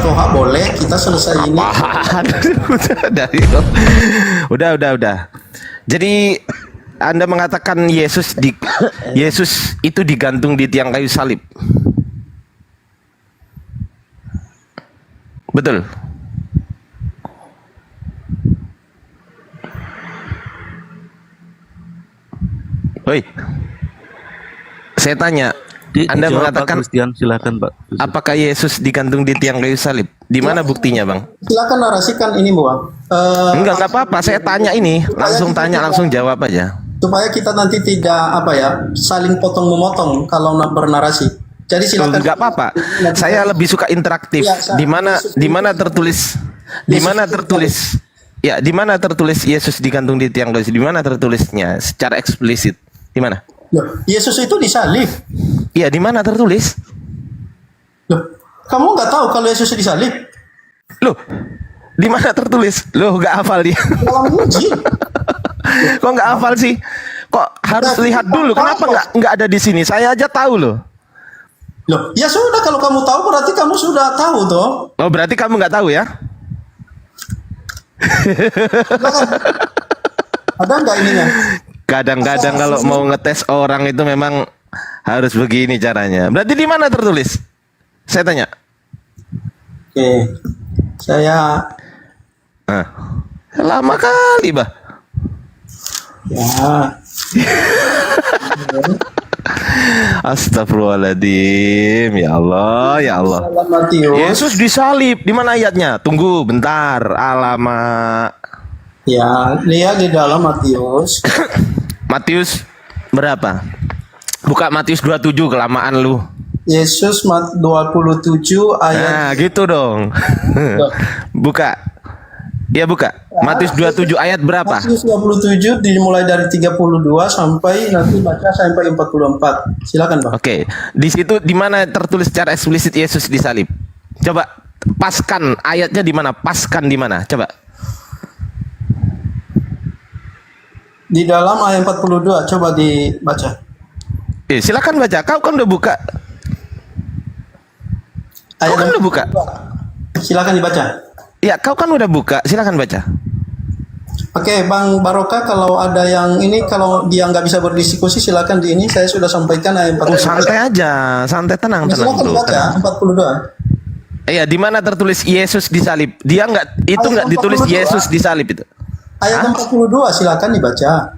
Toha boleh, kita selesai ini. Udah. Jadi Anda mengatakan Yesus itu digantung di tiang kayu salib. Betul. Woi, saya tanya, Anda mengatakan Christian, silakan Pak. apakah Yesus digantung di tiang kayu salib? Di mana buktinya, Bang? Silakan narasikan ini, Bang. Enggak apa-apa. Saya tanya ini, langsung tanya, langsung jawab aja. Supaya kita nanti tidak saling potong memotong kalau bernarasi. Jadi silakan. Enggak apa-apa. Saya lebih suka interaktif. Di mana tertulis ya, di mana tertulis Yesus digantung di tiang kayu? Di mana tertulisnya secara eksplisit? Di mana? Loh, Yesus itu disalib. Iya, di mana tertulis? Loh, kamu nggak tahu kalau Yesus disalib? Loh, di mana tertulis? Loh, nggak hafal dia. Dalam Injil. Kok nggak hafal sih? Kok harus lihat dulu? Kenapa nggak ada di sini? Saya aja tahu loh. Loh, ya sudah, kalau kamu tahu berarti kamu sudah tahu toh. Oh, berarti kamu nggak tahu ya? Ada nggak ininya? Kadang-kadang kalau mau ngetes orang itu memang harus begini caranya. Berarti di mana tertulis? Saya tanya. Oke, saya. Lama kali, Bah. Ya. Astagfirullahaladzim. Ya Allah, ya Allah. Yesus disalib. Di mana ayatnya? Tunggu bentar. Alamak. Ya, lihat di dalam Matius. Matius berapa? Buka Matius 27, kelamaan lu. Yesus 27 ayat. Nah, gitu dong. Buka. Ya, buka. Matius 27 ayat berapa? Matius 27 dimulai dari 32 sampai nanti baca sampai 44. Silakan, Pak. Oke. Di situ di mana tertulis secara eksplisit Yesus disalib? Coba paskan ayatnya di mana? Paskan di mana? Coba. Di dalam ayat 42 coba dibaca. Silakan baca. Kau kan udah buka. Kau kan udah buka. Silakan dibaca. Ya, kau kan udah buka. Silakan baca. Oke, Bang Barokah, kalau ada yang ini, kalau dia nggak bisa berdiskusi, silakan di ini. Saya sudah sampaikan ayat 42. Oh, santai aja, santai, tenang. Silakan Dulu, dibaca tenang. 42. Iya, di mana tertulis Yesus disalib? Dia nggak ditulis 42. Yesus disalib itu. Ayat 42 silakan dibaca.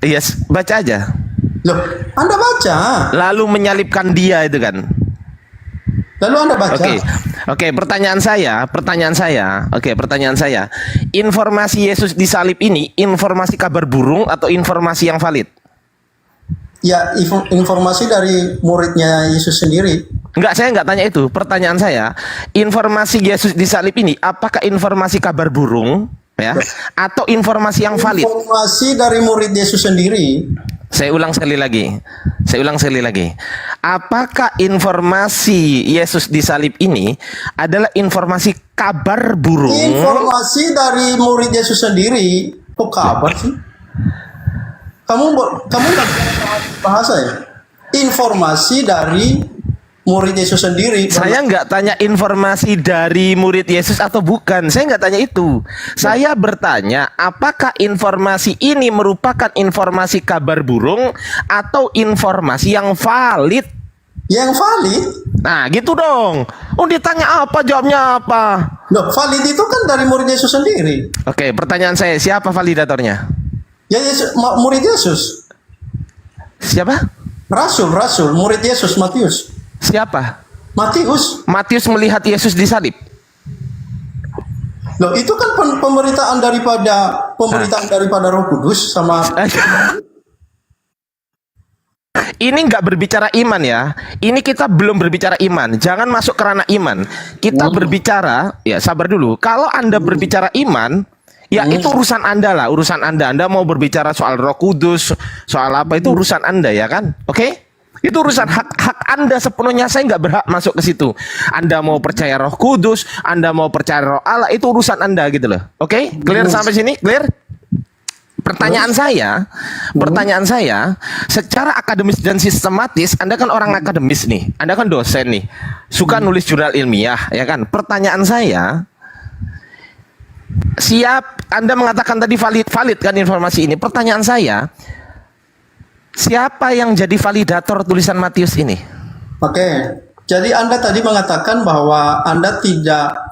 Iya, baca aja. Loh, Anda baca. Lalu menyalibkan dia itu kan. Lalu Anda baca. Oke, pertanyaan saya. Informasi Yesus disalib ini informasi kabar burung atau informasi yang valid? Ya, informasi dari muridnya Yesus sendiri. Enggak, saya enggak tanya itu. Pertanyaan saya, informasi Yesus disalib ini apakah informasi kabar burung ya atau informasi yang valid? Informasi dari murid Yesus sendiri. Saya ulang sekali lagi. Apakah informasi Yesus disalib ini adalah informasi kabar burung? Informasi dari murid Yesus sendiri. Kok kabar sih? Kamu nggak bahasa ya? Informasi dari murid Yesus sendiri. Saya nggak tanya informasi dari murid Yesus atau bukan. Saya nggak tanya itu. Saya bertanya, apakah informasi ini merupakan informasi kabar burung atau informasi yang valid? Yang valid? Nah, gitu dong. Oh, ditanya apa, jawabnya apa? Loh, valid itu kan dari murid Yesus sendiri. Oke, pertanyaan saya, siapa validatornya? Ya, murid Yesus. Siapa? Rasul, murid Yesus, Matius. Siapa? Matius melihat Yesus disalib. Loh, itu kan pemberitaan daripada Roh Kudus sama. Ini nggak berbicara iman ya. Ini kita belum berbicara iman. Jangan masuk ke ranah iman. Kita berbicara, ya sabar dulu. Kalau Anda berbicara iman, ya itu urusan Anda lah, urusan Anda. Anda mau berbicara soal Roh Kudus, soal apa itu urusan Anda ya kan? Oke? Itu urusan hak Anda sepenuhnya. Saya nggak berhak masuk ke situ. Anda mau percaya Roh Kudus, Anda mau percaya Roh Allah, itu urusan Anda gitu loh. Oke? Clear sampai sini? Clear? Pertanyaan saya, secara akademis dan sistematis, Anda kan orang akademis nih, Anda kan dosen nih, suka nulis jurnal ilmiah, ya kan? Pertanyaan saya, Anda mengatakan tadi valid kan informasi ini. Pertanyaan saya, siapa yang jadi validator tulisan Matius ini? Oke, jadi Anda tadi mengatakan bahwa Anda tidak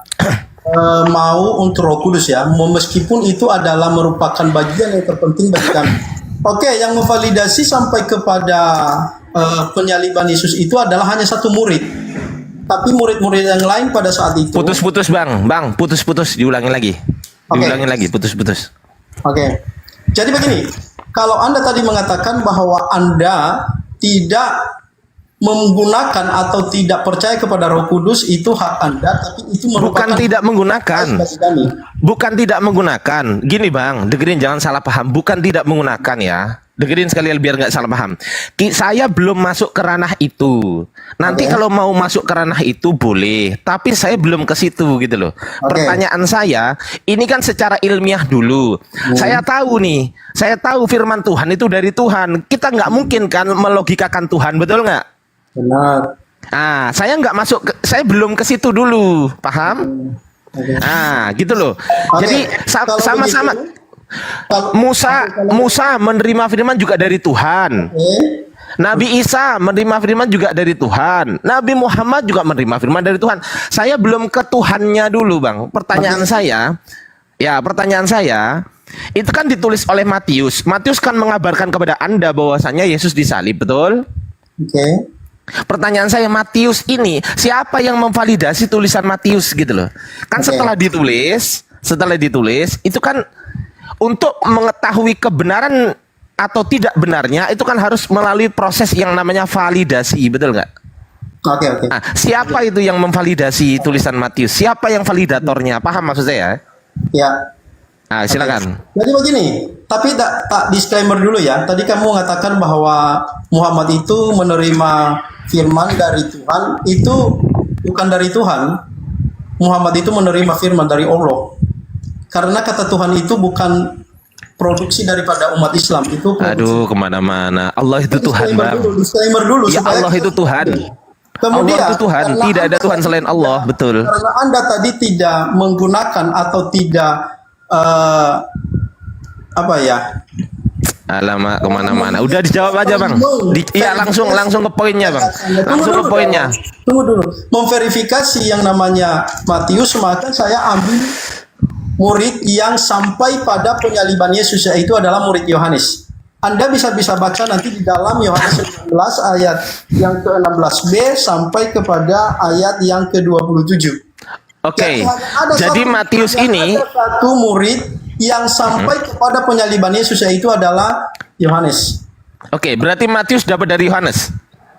mau untuk Roh Kudus ya, meskipun itu adalah merupakan bagian yang terpenting bagi kami. Oke, yang memvalidasi sampai kepada penyaliban Yesus itu adalah hanya satu murid. Tapi murid-murid yang lain pada saat itu Putus-putus bang, putus-putus, diulangi lagi. Diulangi lagi, putus-putus. Oke. Jadi begini, kalau Anda tadi mengatakan bahwa Anda tidak menggunakan atau tidak percaya kepada Roh Kudus, itu hak Anda, tapi itu merupakan Bukan tidak menggunakan. bagi kami. Bukan tidak menggunakan. Gini bang, dengerin jangan salah paham. Bukan tidak menggunakan ya. Dengerin sekalian biar nggak salah paham. Saya belum masuk ke ranah itu. Nanti kalau mau masuk ke ranah itu boleh. Tapi saya belum ke situ gitu loh. Pertanyaan saya, ini kan secara ilmiah dulu. Saya tahu nih. Saya tahu firman Tuhan itu dari Tuhan. Kita nggak mungkin kan melogikakan Tuhan, betul nggak? Benar. Saya nggak masuk, saya belum ke situ dulu, paham? Gitu loh. Jadi Kalau sama-sama. begitu, Musa menerima firman juga dari Tuhan. Nabi Isa menerima firman juga dari Tuhan. Nabi Muhammad juga menerima firman dari Tuhan. Saya belum ke Tuhannya dulu, bang. Pertanyaan saya, itu kan ditulis oleh Matius. Matius kan mengabarkan kepada Anda bahwasanya Yesus disalib, betul? Oke. Pertanyaan saya, Matius ini siapa yang memvalidasi tulisan Matius gitu loh? Kan setelah ditulis itu kan untuk mengetahui kebenaran atau tidak benarnya itu kan harus melalui proses yang namanya validasi, betul nggak? Oke. Nah, siapa itu yang memvalidasi tulisan Matius? Siapa yang validatornya? Paham maksud saya? Ya. Nah, silakan. Jadi begini, tapi tak disclaimer dulu ya. Tadi kamu mengatakan bahwa Muhammad itu menerima firman dari Tuhan, itu bukan dari Tuhan. Muhammad itu menerima firman dari Allah. Karena kata Tuhan itu bukan produksi daripada umat Islam, itu produksi. Aduh, kemana-mana. Allah itu Tuhan, bang. Disclaimer dulu. Ya, Allah itu Tuhan. Kemudian, Allah itu Tuhan, tidak ada Tuhan selain Allah, betul. Karena Anda tadi tidak menggunakan atau tidak Alamak, kemana-mana. Udah dijawab aja bang. Iya langsung ke poinnya bang. Langsung ke poinnya. Tunggu dulu. Memverifikasi yang namanya Matius, maka saya ambil murid yang sampai pada penyaliban Yesus, yaitu adalah murid Yohanes. Anda bisa baca nanti di dalam Yohanes 19 ayat yang ke-16b sampai kepada ayat yang ke-27. Oke. Jadi Matius ini satu murid yang sampai kepada penyaliban Yesus, yaitu adalah Yohanes. Oke, berarti Matius dapat dari Yohanes.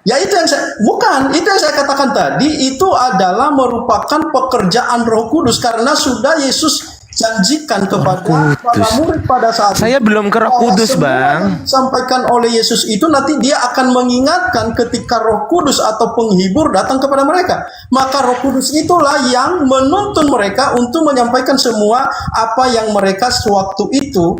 Ya itu yang itu yang saya katakan tadi, itu adalah merupakan pekerjaan Roh Kudus karena sudah Yesus janjikan kepada para murid pada saat saya belum ke Roh Kudus, bang. Disampaikan oleh Yesus itu nanti dia akan mengingatkan ketika Roh Kudus atau penghibur datang kepada mereka. Maka Roh Kudus itulah yang menuntun mereka untuk menyampaikan semua apa yang mereka sewaktu itu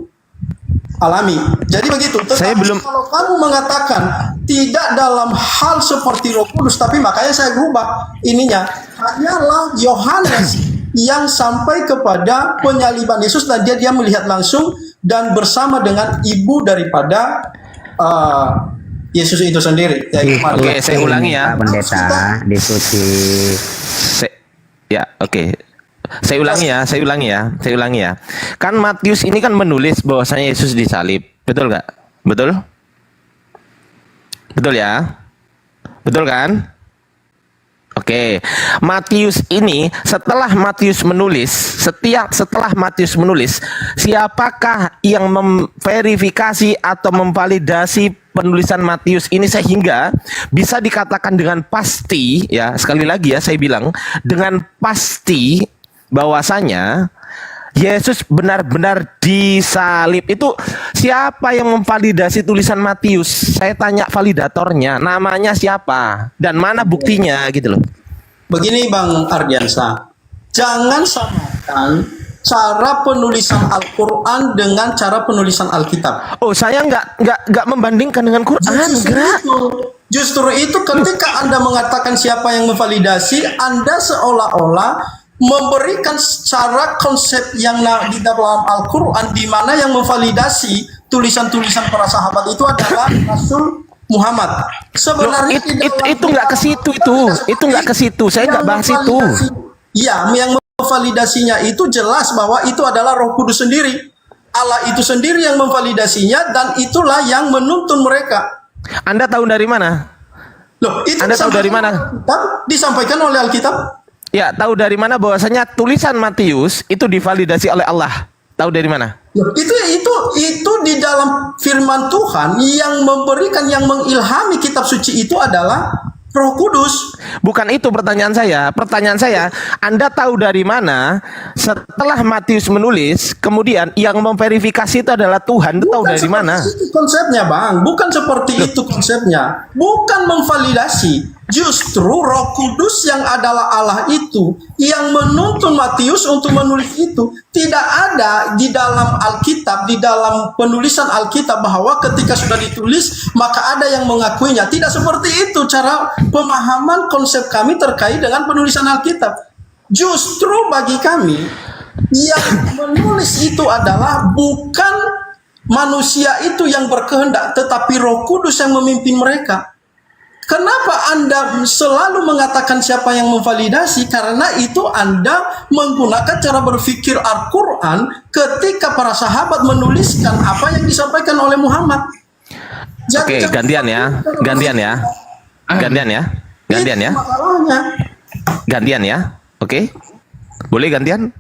alami. Jadi begitu. Tetapi kalau kamu mengatakan tidak dalam hal seperti Roh Kudus, tapi makanya saya berubah ininya, hanyalah Yohanes yang sampai kepada penyaliban Yesus dan dia melihat langsung dan bersama dengan ibu daripada Yesus itu sendiri. Oke, saya ulangi ya. Pendeta diskusi. Saya ulangi ya. Kan Matius ini kan menulis bahwasanya Yesus disalib, betul nggak? Betul? Betul ya? Betul kan? Oke, Matius ini setelah Matius menulis, siapakah yang memverifikasi atau memvalidasi penulisan Matius ini sehingga bisa dikatakan dengan pasti, ya sekali lagi ya saya bilang dengan pasti bahwasanya Yesus benar-benar disalib. Itu siapa yang memvalidasi tulisan Matius? Saya tanya validatornya, namanya siapa dan mana buktinya gitu loh. Begini Bang Ardiansa, jangan samakan cara penulisan Al-Quran dengan cara penulisan Alkitab. Oh, saya nggak membandingkan dengan Quran, enggak. Justru itu ketika Anda mengatakan siapa yang memvalidasi, Anda seolah-olah memberikan secara konsep yang di dalam Al-Quran, di mana yang memvalidasi tulisan-tulisan para sahabat itu adalah Rasul Muhammad. Sebenarnya Itu nggak ke situ itu nggak ke situ. Saya nggak bahas itu. Ya, yang memvalidasinya itu jelas bahwa itu adalah Roh Kudus sendiri. Allah itu sendiri yang memvalidasinya dan itulah yang menuntun mereka. Anda tahu dari mana? Loh, itu Anda tahu dari mana? Disampaikan oleh Alkitab. Ya, tahu dari mana bahwasanya tulisan Matius itu divalidasi oleh Allah? Tahu dari mana? Loh, itu di dalam firman Tuhan yang memberikan, yang mengilhami kitab suci itu adalah Roh Kudus. Bukan itu pertanyaan saya. Pertanyaan saya, Anda tahu dari mana setelah Matius menulis, kemudian yang memverifikasi itu adalah Tuhan? Itu tahu dari mana? Itu konsepnya, Bang. Bukan seperti itu konsepnya. Bukan memvalidasi. Justru Roh Kudus yang adalah Allah itu yang menuntun Matius untuk menulis itu. Tidak ada di dalam Alkitab, di dalam penulisan Alkitab bahwa ketika sudah ditulis maka ada yang mengakuinya. Tidak seperti itu cara pemahaman konsep kami terkait dengan penulisan Alkitab. Justru bagi kami yang menulis itu adalah bukan manusia itu yang berkehendak, tetapi Roh Kudus yang memimpin mereka. Kenapa Anda selalu mengatakan siapa yang memvalidasi? Karena itu Anda menggunakan cara berpikir Al-Quran ketika para sahabat menuliskan apa yang disampaikan oleh Muhammad. Oke, gantian ya. Gantian ya. Gantian ya. Oke. Boleh gantian?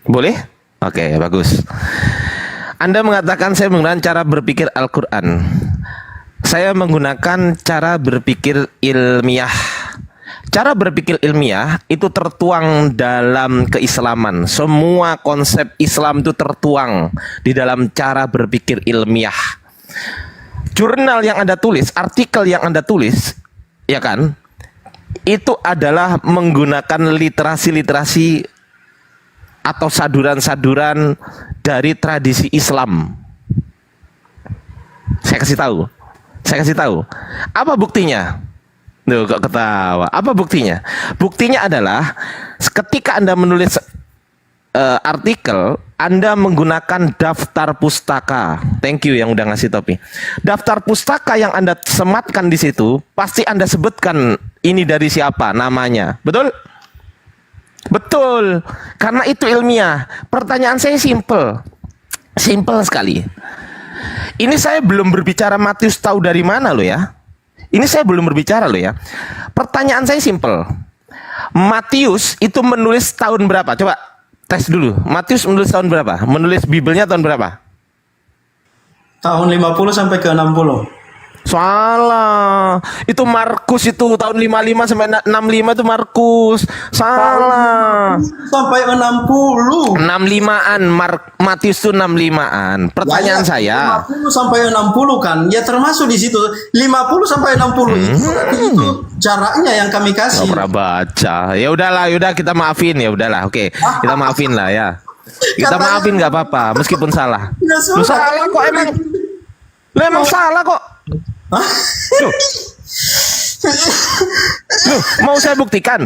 Boleh? Oke, bagus. Anda mengatakan saya menggunakan cara berpikir Al-Quran. Saya menggunakan cara berpikir ilmiah. Cara berpikir ilmiah itu tertuang dalam keislaman. Semua konsep Islam itu tertuang di dalam cara berpikir ilmiah. Jurnal yang Anda tulis, artikel yang Anda tulis, ya kan? Itu adalah menggunakan literasi-literasi atau saduran-saduran dari tradisi Islam. Saya kasih tahu. Apa buktinya? Duh, kok ketawa. Apa buktinya? Buktinya adalah ketika Anda menulis artikel, Anda menggunakan daftar pustaka. Thank you yang udah ngasih topi. Daftar pustaka yang Anda sematkan di situ, pasti Anda sebutkan ini dari siapa, namanya. Betul? Betul. Karena itu ilmiah. Pertanyaan saya simple. Simple sekali. Ini saya belum berbicara Matius tahu dari mana loh ya. Ini saya belum berbicara loh ya. Pertanyaan saya simple. Matius itu menulis tahun berapa? Coba tes dulu. Matius menulis tahun berapa? Menulis Bibelnya tahun berapa? Tahun 50 sampai ke 60. Salah. Itu Markus itu tahun 55 sampai 65 itu Markus. Salah. Sampai 60. 65-an Matius itu 65-an. Pertanyaan saya 50 sampai 60 kan. Ya termasuk di situ 50 sampai 60 itu jaraknya yang kami kasih. nggak pernah baca. Ya udahlah, kita maafin ya udahlah. Oke, kita maafin lah ya. Kita maafin nggak apa-apa meskipun salah. Lu salah kok emang. Lu emang salah kok. Loh, mau saya buktikan?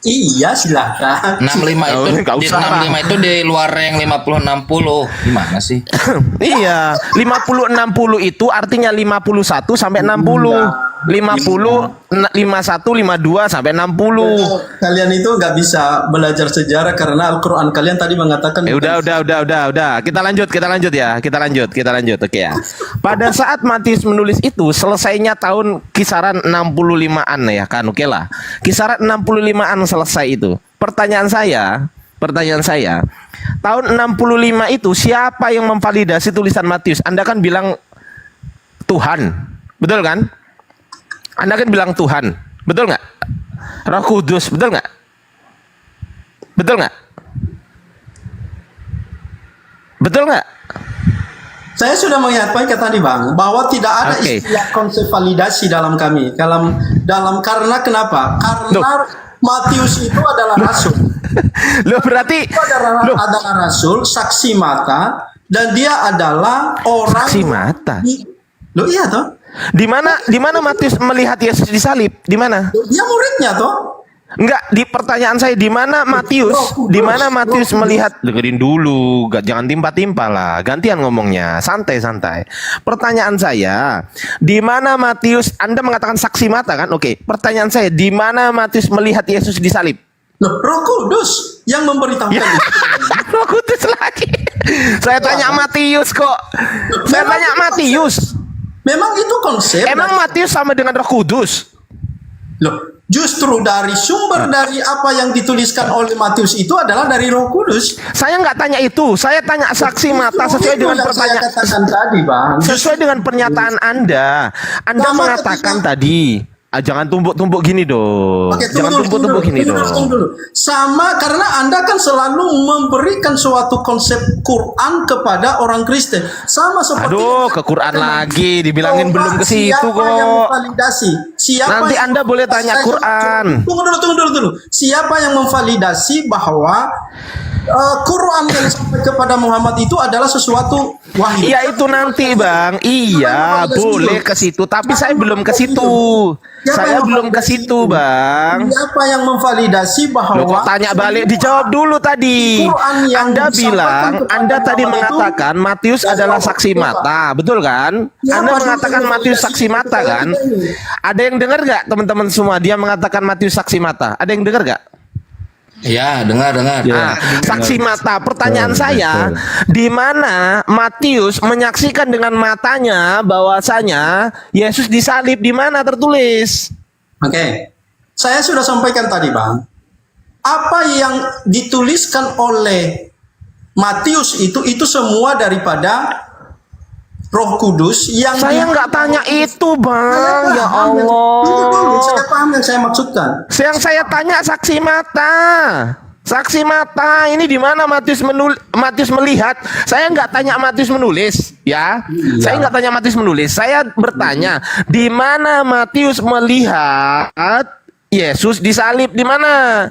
Iya silakan. 65 itu nggak di usah. 65 itu di luar yang 50 60. Gimana sih? Iya, 50 60 itu artinya 51 sampai 60. 50 51 52 sampai 60. Kalian itu nggak bisa belajar sejarah karena Al-Quran kalian tadi mengatakan. Udah. Kita lanjut ya. Oke ya. Pada saat Matius menulis itu selesainya tahun kisaran 65-an ya kan. Oke lah. Kisaran 65-an selesai itu. Pertanyaan saya, tahun 65 itu siapa yang memvalidasi tulisan Matius? Anda kan bilang Tuhan. Betul kan? Anda kan bilang Tuhan. Betul nggak? Roh Kudus, betul nggak? Betul nggak? Betul nggak? Saya sudah menyampaikan tadi Bang bahwa tidak ada Oke. istilah konsep validasi dalam kami. Karena kenapa? Karena Matius itu adalah rasul. Loh berarti Itu adalah, loh, adalah rasul, saksi mata, dan dia adalah orang saksi mata. Loh iya toh? Di mana Matius melihat Yesus disalib? Di mana? Dia muridnya toh? Enggak, di pertanyaan saya di mana Matius? Di mana Matius melihat? Dengerin dulu, jangan timpa-timpa lah. Gantian ngomongnya, santai-santai. Pertanyaan saya, di mana Matius? Anda mengatakan saksi mata kan? Oke, pertanyaan saya, di mana Matius melihat Yesus disalib? Loh, Roh Kudus yang memberitahukan Ya, itu. Roh Kudus lagi. Saya tanya Matius kok. Saya Memang tanya itu Matius. Memang itu konsep. Emang Matius sama dengan Roh Kudus? Loh, justru dari sumber dari apa yang dituliskan oleh Matius itu adalah dari Roh Kudus. Saya nggak tanya itu. Saya tanya saksi mata sesuai Itu dengan yang saya pertanyaan. katakan tadi, Bang. Sesuai dengan pernyataan Anda. Anda Sama mengatakan ketika- tadi, jangan tumpuk-tumpuk gini dong. Oke, Jangan tumpuk-tumpuk gini tunggu dong. dulu. Sama karena Anda kan selalu memberikan suatu konsep Quran kepada orang Kristen. Sama seperti Aduh, ke Quran lagi. Dibilangin Coba belum ke situ siapa yang kok. memvalidasi? Siapa Nanti yang- Anda boleh tanya Saya- Quran. Tunggu dulu. Siapa yang memvalidasi bahwa Quran yang sampai kepada Muhammad itu adalah sesuatu wahyu? Iya itu nanti Bang. Iya, boleh ke situ. Tapi saya belum ke situ. Saya belum ke situ Bang. Siapa yang memvalidasi bahwa Loh kok tanya balik? Dijawab dulu tadi. Quran yang Anda disampaikan bilang, kepada Anda tadi Muhammad itu mengatakan Matius dari adalah Allah. saksi mata, betul kan? Ya, Anda Pak, mengatakan dulu, Matius ya, saksi mata saya kan? tidak ini. Ada yang dengar nggak teman-teman semua? Dia mengatakan Matius saksi mata. Ada yang dengar nggak? Ya, dengar. Ah, saksi mata. Pertanyaan saya, di mana Matius menyaksikan dengan matanya bahwasanya Yesus disalib? Di mana tertulis? Oke, saya sudah sampaikan tadi, Bang. Apa yang dituliskan oleh Matius itu semua daripada Roh Kudus yang Saya nggak tanya itu, Bang. Ya Tunggu dulu, Allah. saya paham yang saya maksudkan. Yang saya tanya saksi mata. Saksi mata ini di mana Matius melihat? Saya nggak tanya Matius menulis, ya. Saya nggak tanya Matius menulis. Saya bertanya di mana Matius melihat Yesus disalib? Di mana?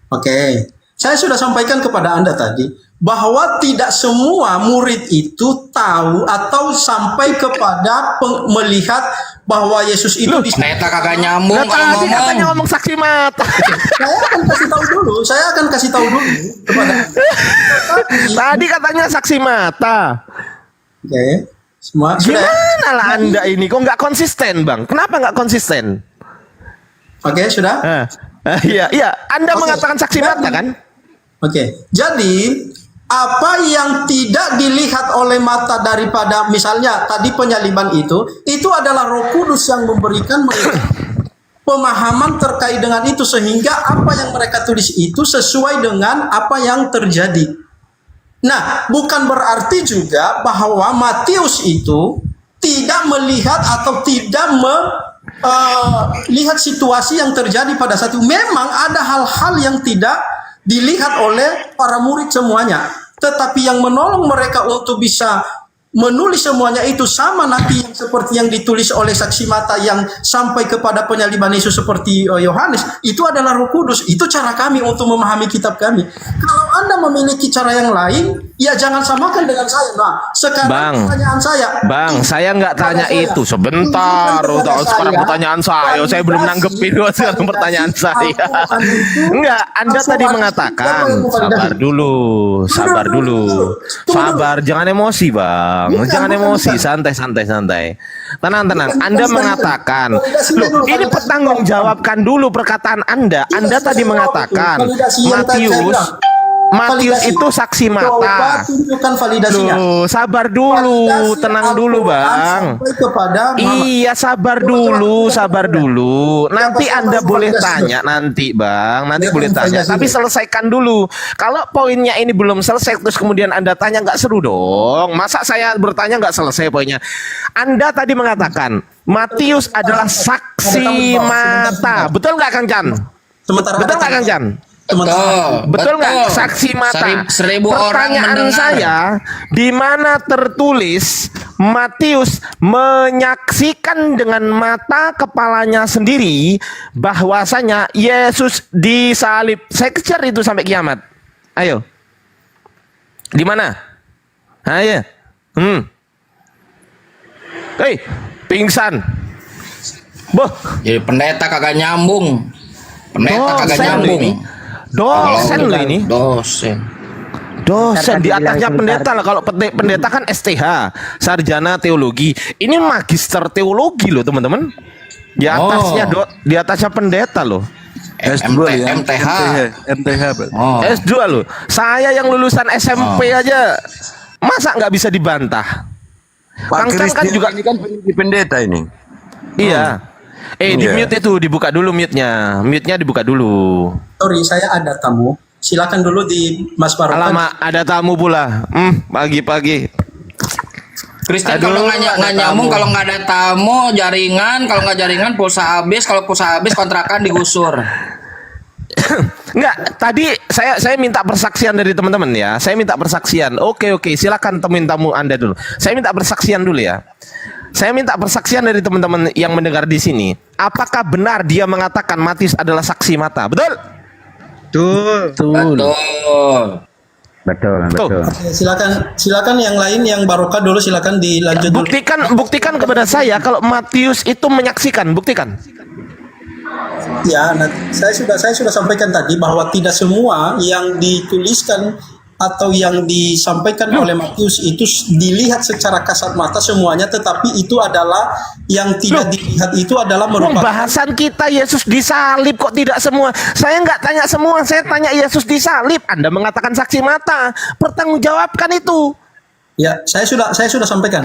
Oke, saya sudah sampaikan kepada Anda tadi bahwa tidak semua murid itu tahu atau sampai kepada melihat bahwa Yesus itu Neta kagak nyambung Nah, kalau tadi katanya ngomong. ngomong saksi mata. Saya akan kasih tahu dulu kepada Tadi katanya saksi mata. Oke, semua sudah. Gimana lah Anda ini? Kok nggak konsisten, Bang? Kenapa nggak konsisten? Oke, sudah. Iya. Anda Oke. mengatakan saksi mata kan? Oke, jadi apa yang tidak dilihat oleh mata daripada misalnya tadi penyaliban itu adalah Roh Kudus yang memberikan mereka pemahaman terkait dengan itu sehingga apa yang mereka tulis itu sesuai dengan apa yang terjadi. Nah, bukan berarti juga bahwa Matius itu tidak melihat atau tidak melihat situasi yang terjadi pada saat itu. Memang ada hal-hal yang tidak dilihat oleh para murid semuanya, tetapi yang menolong mereka untuk bisa menulis semuanya itu sama nanti yang seperti yang ditulis oleh saksi mata yang sampai kepada penyaliban Yesus seperti Yohanes, itu adalah Roh Kudus. Itu cara kami untuk memahami kitab kami. Kalau Anda memiliki cara yang lain, ya jangan samakan dengan saya. Nah, sekarang pertanyaan saya. Bang, saya nggak tanya Kepada itu. saya. Sebentar. Tunjukkan kepada Sekarang saya pertanyaan saya. Saya belum nanggepin sekarang pertanyaan saya. Al-Quran itu Enggak, Anda tadi Al-Quran mengatakan itu siapa yang sabar dulu. Sabar dulu. Sabar, jangan emosi, Bang. Jangan emosi, santai. Tenang. Anda mengatakan, loh, ini pertanggungjawabkan dulu perkataan Anda. Anda tadi mengatakan Matius itu saksi Coba mata. tunjukkan validasinya. Loh, sabar dulu, Validasi tenang dulu, Al-Quran Bang. sampai kepada Muhammad. Iya, sabar dulu. Nanti Anda boleh tanya nanti, Bang. Nanti boleh tanya. Tapi selesaikan dulu. Kalau poinnya ini belum selesai terus kemudian Anda tanya, nggak seru dong. Masa saya bertanya nggak selesai poinnya? Anda tadi mengatakan Matius adalah saksi mata. Betul nggak, Kang Chan? Sementara Betul nggak, Kang Chan? Betul nggak? Saksi mata. Seribu orang Pertanyaan mendengar. saya, di mana tertulis Matius menyaksikan dengan mata kepalanya sendiri bahwasanya Yesus disalib. Saya kejar itu sampai kiamat. Ayo. Di mana? Ayo. Hei, pingsan. Boh, Jadi pendeta kagak nyambung. Pendeta kagak dosen nyambung. ini. Dosen loh ini. Dosen. Dosen di Tadi atasnya bilang pendeta lah. Kalau pendeta kan STH, sarjana teologi. Ini magister teologi loh teman-teman. Di atasnya di atasnya pendeta loh. S2 ya. MTH. MTH, Pak. Oh. S2 loh. Saya yang lulusan SMP aja masa nggak bisa dibantah. Pak Kang Chan Kris kan juga ini kan pendidik pendeta ini. iya. Di Iya. mute itu dibuka dulu mute-nya. Mute-nya dibuka dulu. Sorry, saya ada tamu. Silakan dulu di Mas Barokah. Alamak, ada tamu pula. Pagi-pagi. Kristen Aduh, kalau nggak ada nyambung, tamu. kalau nggak ada tamu, jaringan, kalau nggak jaringan pulsa habis, kalau pulsa habis kontrakan digusur. Enggak, tadi saya minta persaksian dari teman-teman ya. Saya minta persaksian. Oke, silakan temuin tamu Anda dulu. Saya minta persaksian dulu ya. Saya minta persaksian dari teman-teman yang mendengar di sini. Apakah benar dia mengatakan Matius adalah saksi mata? Betul? Betul. Betul. Oke, silakan yang lain yang Barokah dulu silakan dilanjut dulu. Buktikan kepada saya kalau Matius itu menyaksikan. Buktikan. Ya, saya sudah sampaikan tadi bahwa tidak semua yang dituliskan atau yang disampaikan oleh Matius itu dilihat secara kasat mata semuanya, tetapi itu adalah yang tidak dilihat itu adalah merupakan Bahasan kita Yesus disalib kok tidak semua. Saya nggak tanya semua, saya tanya Yesus disalib. Anda mengatakan saksi mata. Pertanggungjawabkan itu. ya saya sudah sampaikan.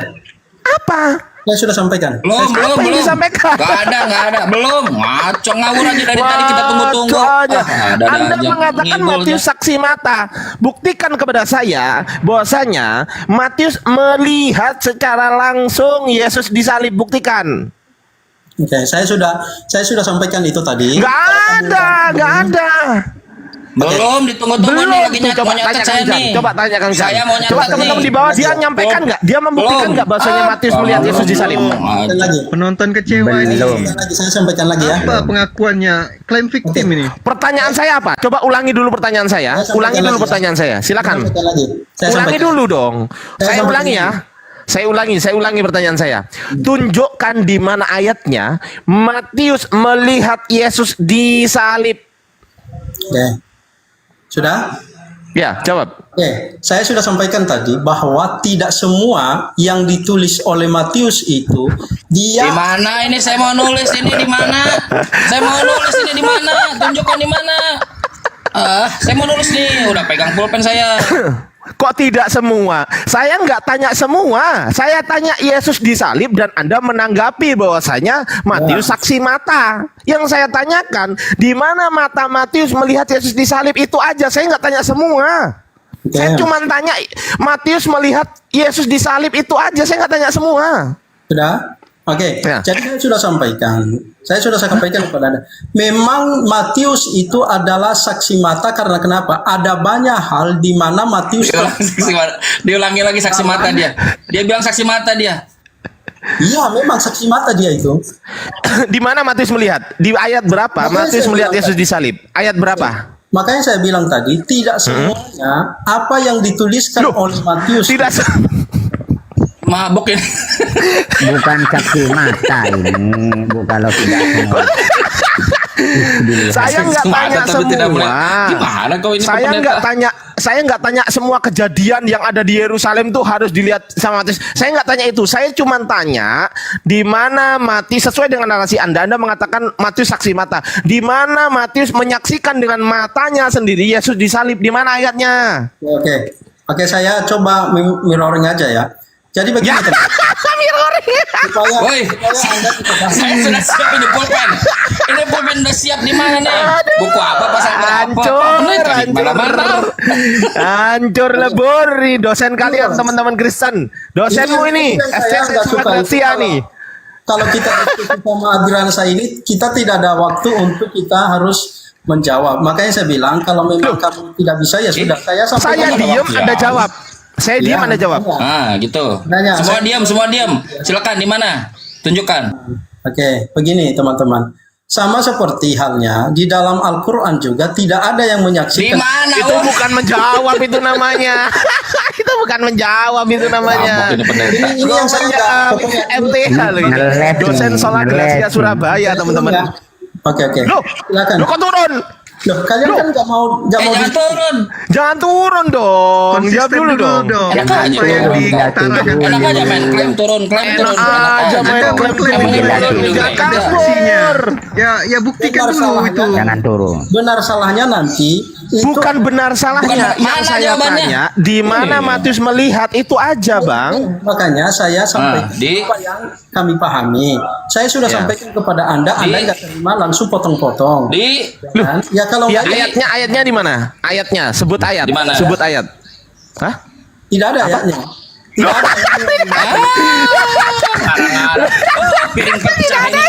Apa? Saya sudah sampaikan. Belum. yang disampaikan? Nggak ada. Belum. Ngaco ngawur aja dari tadi kita tunggu-tunggu. Waconya. Ada Anda aja mengatakan ngibulnya. Matius saksi mata. Buktikan kepada saya bahwasanya Matius melihat secara langsung Yesus disalib. Buktikan. Oke, saya sudah sampaikan itu tadi. Nggak ada. Belum ditunggu-tunggu nih Belum lagi tuh, coba nyatet tanya saya Kang Jan. nih. Coba tanya Kang Jan. Saya mau nyatet Coba teman-teman di bawah dia nyampaikan nggak? Dia membuktikan Belum. nggak bahwasanya Matius melihat Yesus disalib? Sekali lagi. Penonton kecewa ini. Belum. Saya sampaikan lagi ya. Apa pengakuannya? Klaim victim ini. Pertanyaan saya apa? Coba ulangi dulu pertanyaan saya. Saya sampaikan Ulangi dulu lagi, pertanyaan saya. Silakan. Saya sampaikan lagi. Saya Ulangi sampaikan. dulu dong. Saya Saya sampaikan ulangi ya. Saya ulangi pertanyaan saya. Tunjukkan di mana ayatnya Matius melihat Yesus disalib. Oke. Sudah? Ya, jawab. Oke, saya sudah sampaikan tadi bahwa tidak semua yang ditulis oleh Matius itu Di dia mana ini saya mau nulis ini di mana? Saya mau nulis ini di mana? Tunjukkan di mana? Saya mau nulis nih, udah pegang pulpen saya. Kok tidak semua? Saya nggak tanya semua. Saya tanya Yesus disalib dan Anda menanggapi bahwasanya Matius saksi mata. Yang saya tanyakan, di mana mata Matius melihat Yesus disalib itu aja. Saya nggak tanya semua. Oke. Saya cuma tanya Matius melihat Yesus disalib itu aja. Saya nggak tanya semua. sudah. Oke, Ya. jadi saya sudah sampaikan. Saya sudah sampaikan kepada Anda. Memang Matius itu adalah saksi mata karena kenapa? Ada banyak hal di mana Matius Diulangi lagi saksi mata dia. Dia bilang saksi mata dia. Iya, memang saksi mata dia itu. Di mana Matius melihat? Di ayat berapa? Makanya Matius saya melihat bilang Yesus disalib. Ayat berapa? Makanya saya bilang tadi, tidak semuanya apa yang dituliskan Loh, oleh Matius Tidak. Mabuk ini. Bukan saksi mata ini. Kalau tidak semua. Saya nggak Saksi mata tanya tapi tidak boleh. semua. Gimana kau ini Saya pendeta? nggak tanya semua kejadian yang ada di Yerusalem tuh harus dilihat sama Matius. Saya nggak tanya itu. Saya cuma tanya di mana Matius sesuai dengan narasi Anda. Anda mengatakan Matius saksi mata. Di mana Matius menyaksikan dengan matanya sendiri Yesus disalib? Di mana ayatnya? Oke, saya coba mirroring aja ya. Jadi begini Ya. teman. Supaya Woi, Anda tidak paham. saya sudah siap ini pulpen. Ini pulpen udah siap di mana nih? Buku apa pasal berapa? Hancur. Hancur lebur nih dosen kalian teman-teman Kristen. Dosenmu ini Saya nggak suka itu Sia nih. kalau kita diskusi sama Adriansa ini, kita tidak ada waktu untuk kita harus menjawab. Makanya saya bilang kalau memang kamu tidak bisa ya sudah saya Saya sampaikan. diem, Ya. Anda jawab. Saya diem, Anda jawab. Ah, gitu. Nanya, Semua saya- diam, semua diam. Silakan di mana? Tunjukkan. Oke, begini teman-teman. Sama seperti halnya di dalam Al-Qur'an juga tidak ada yang Di menyaksikan. mana? Itu Oh. bukan menjawab itu namanya. Itu bukan menjawab itu namanya. Mabuk ini pendeta. Ini yang saya pokoknya MTH loh ini. Ngeles Dosen nih, Solar ngeles Gracia nih. Surabaya teman-teman. Oke. Loh, Silakan. lo kok turun? Loh, kalian kan nggak mau Jangan turun. Jangan turun dong. Jawab Konsisten dulu dong. Enak aja. Apa yang diutarakan Enak aja main klaim turun, klaim turun. Enak aja main Anda klaim mengklaim turun. itu Nggak ada kabur. saksinya. Ya buktikan Benar dulu salahnya. itu. Jangan turun. benar salahnya nanti itu Bukan benar salahnya. Bukan, Yang mana saya jawabannya? tanya, di mana Matius melihat itu aja, Bang. makanya saya sampaikan di- apa yang kami pahami. Saya sudah Ya. sampaikan kepada Anda nggak terima langsung potong-potong. Di Kan? Ya kalau Ya, nggak- ayatnya di mana? Ayatnya, sebut ayat. Di mana? Sebut ayat. Hah? tidak ada ayatnya. Tidak ada ayatnya. ngarang-ngarang. Oh, piring pecah ini.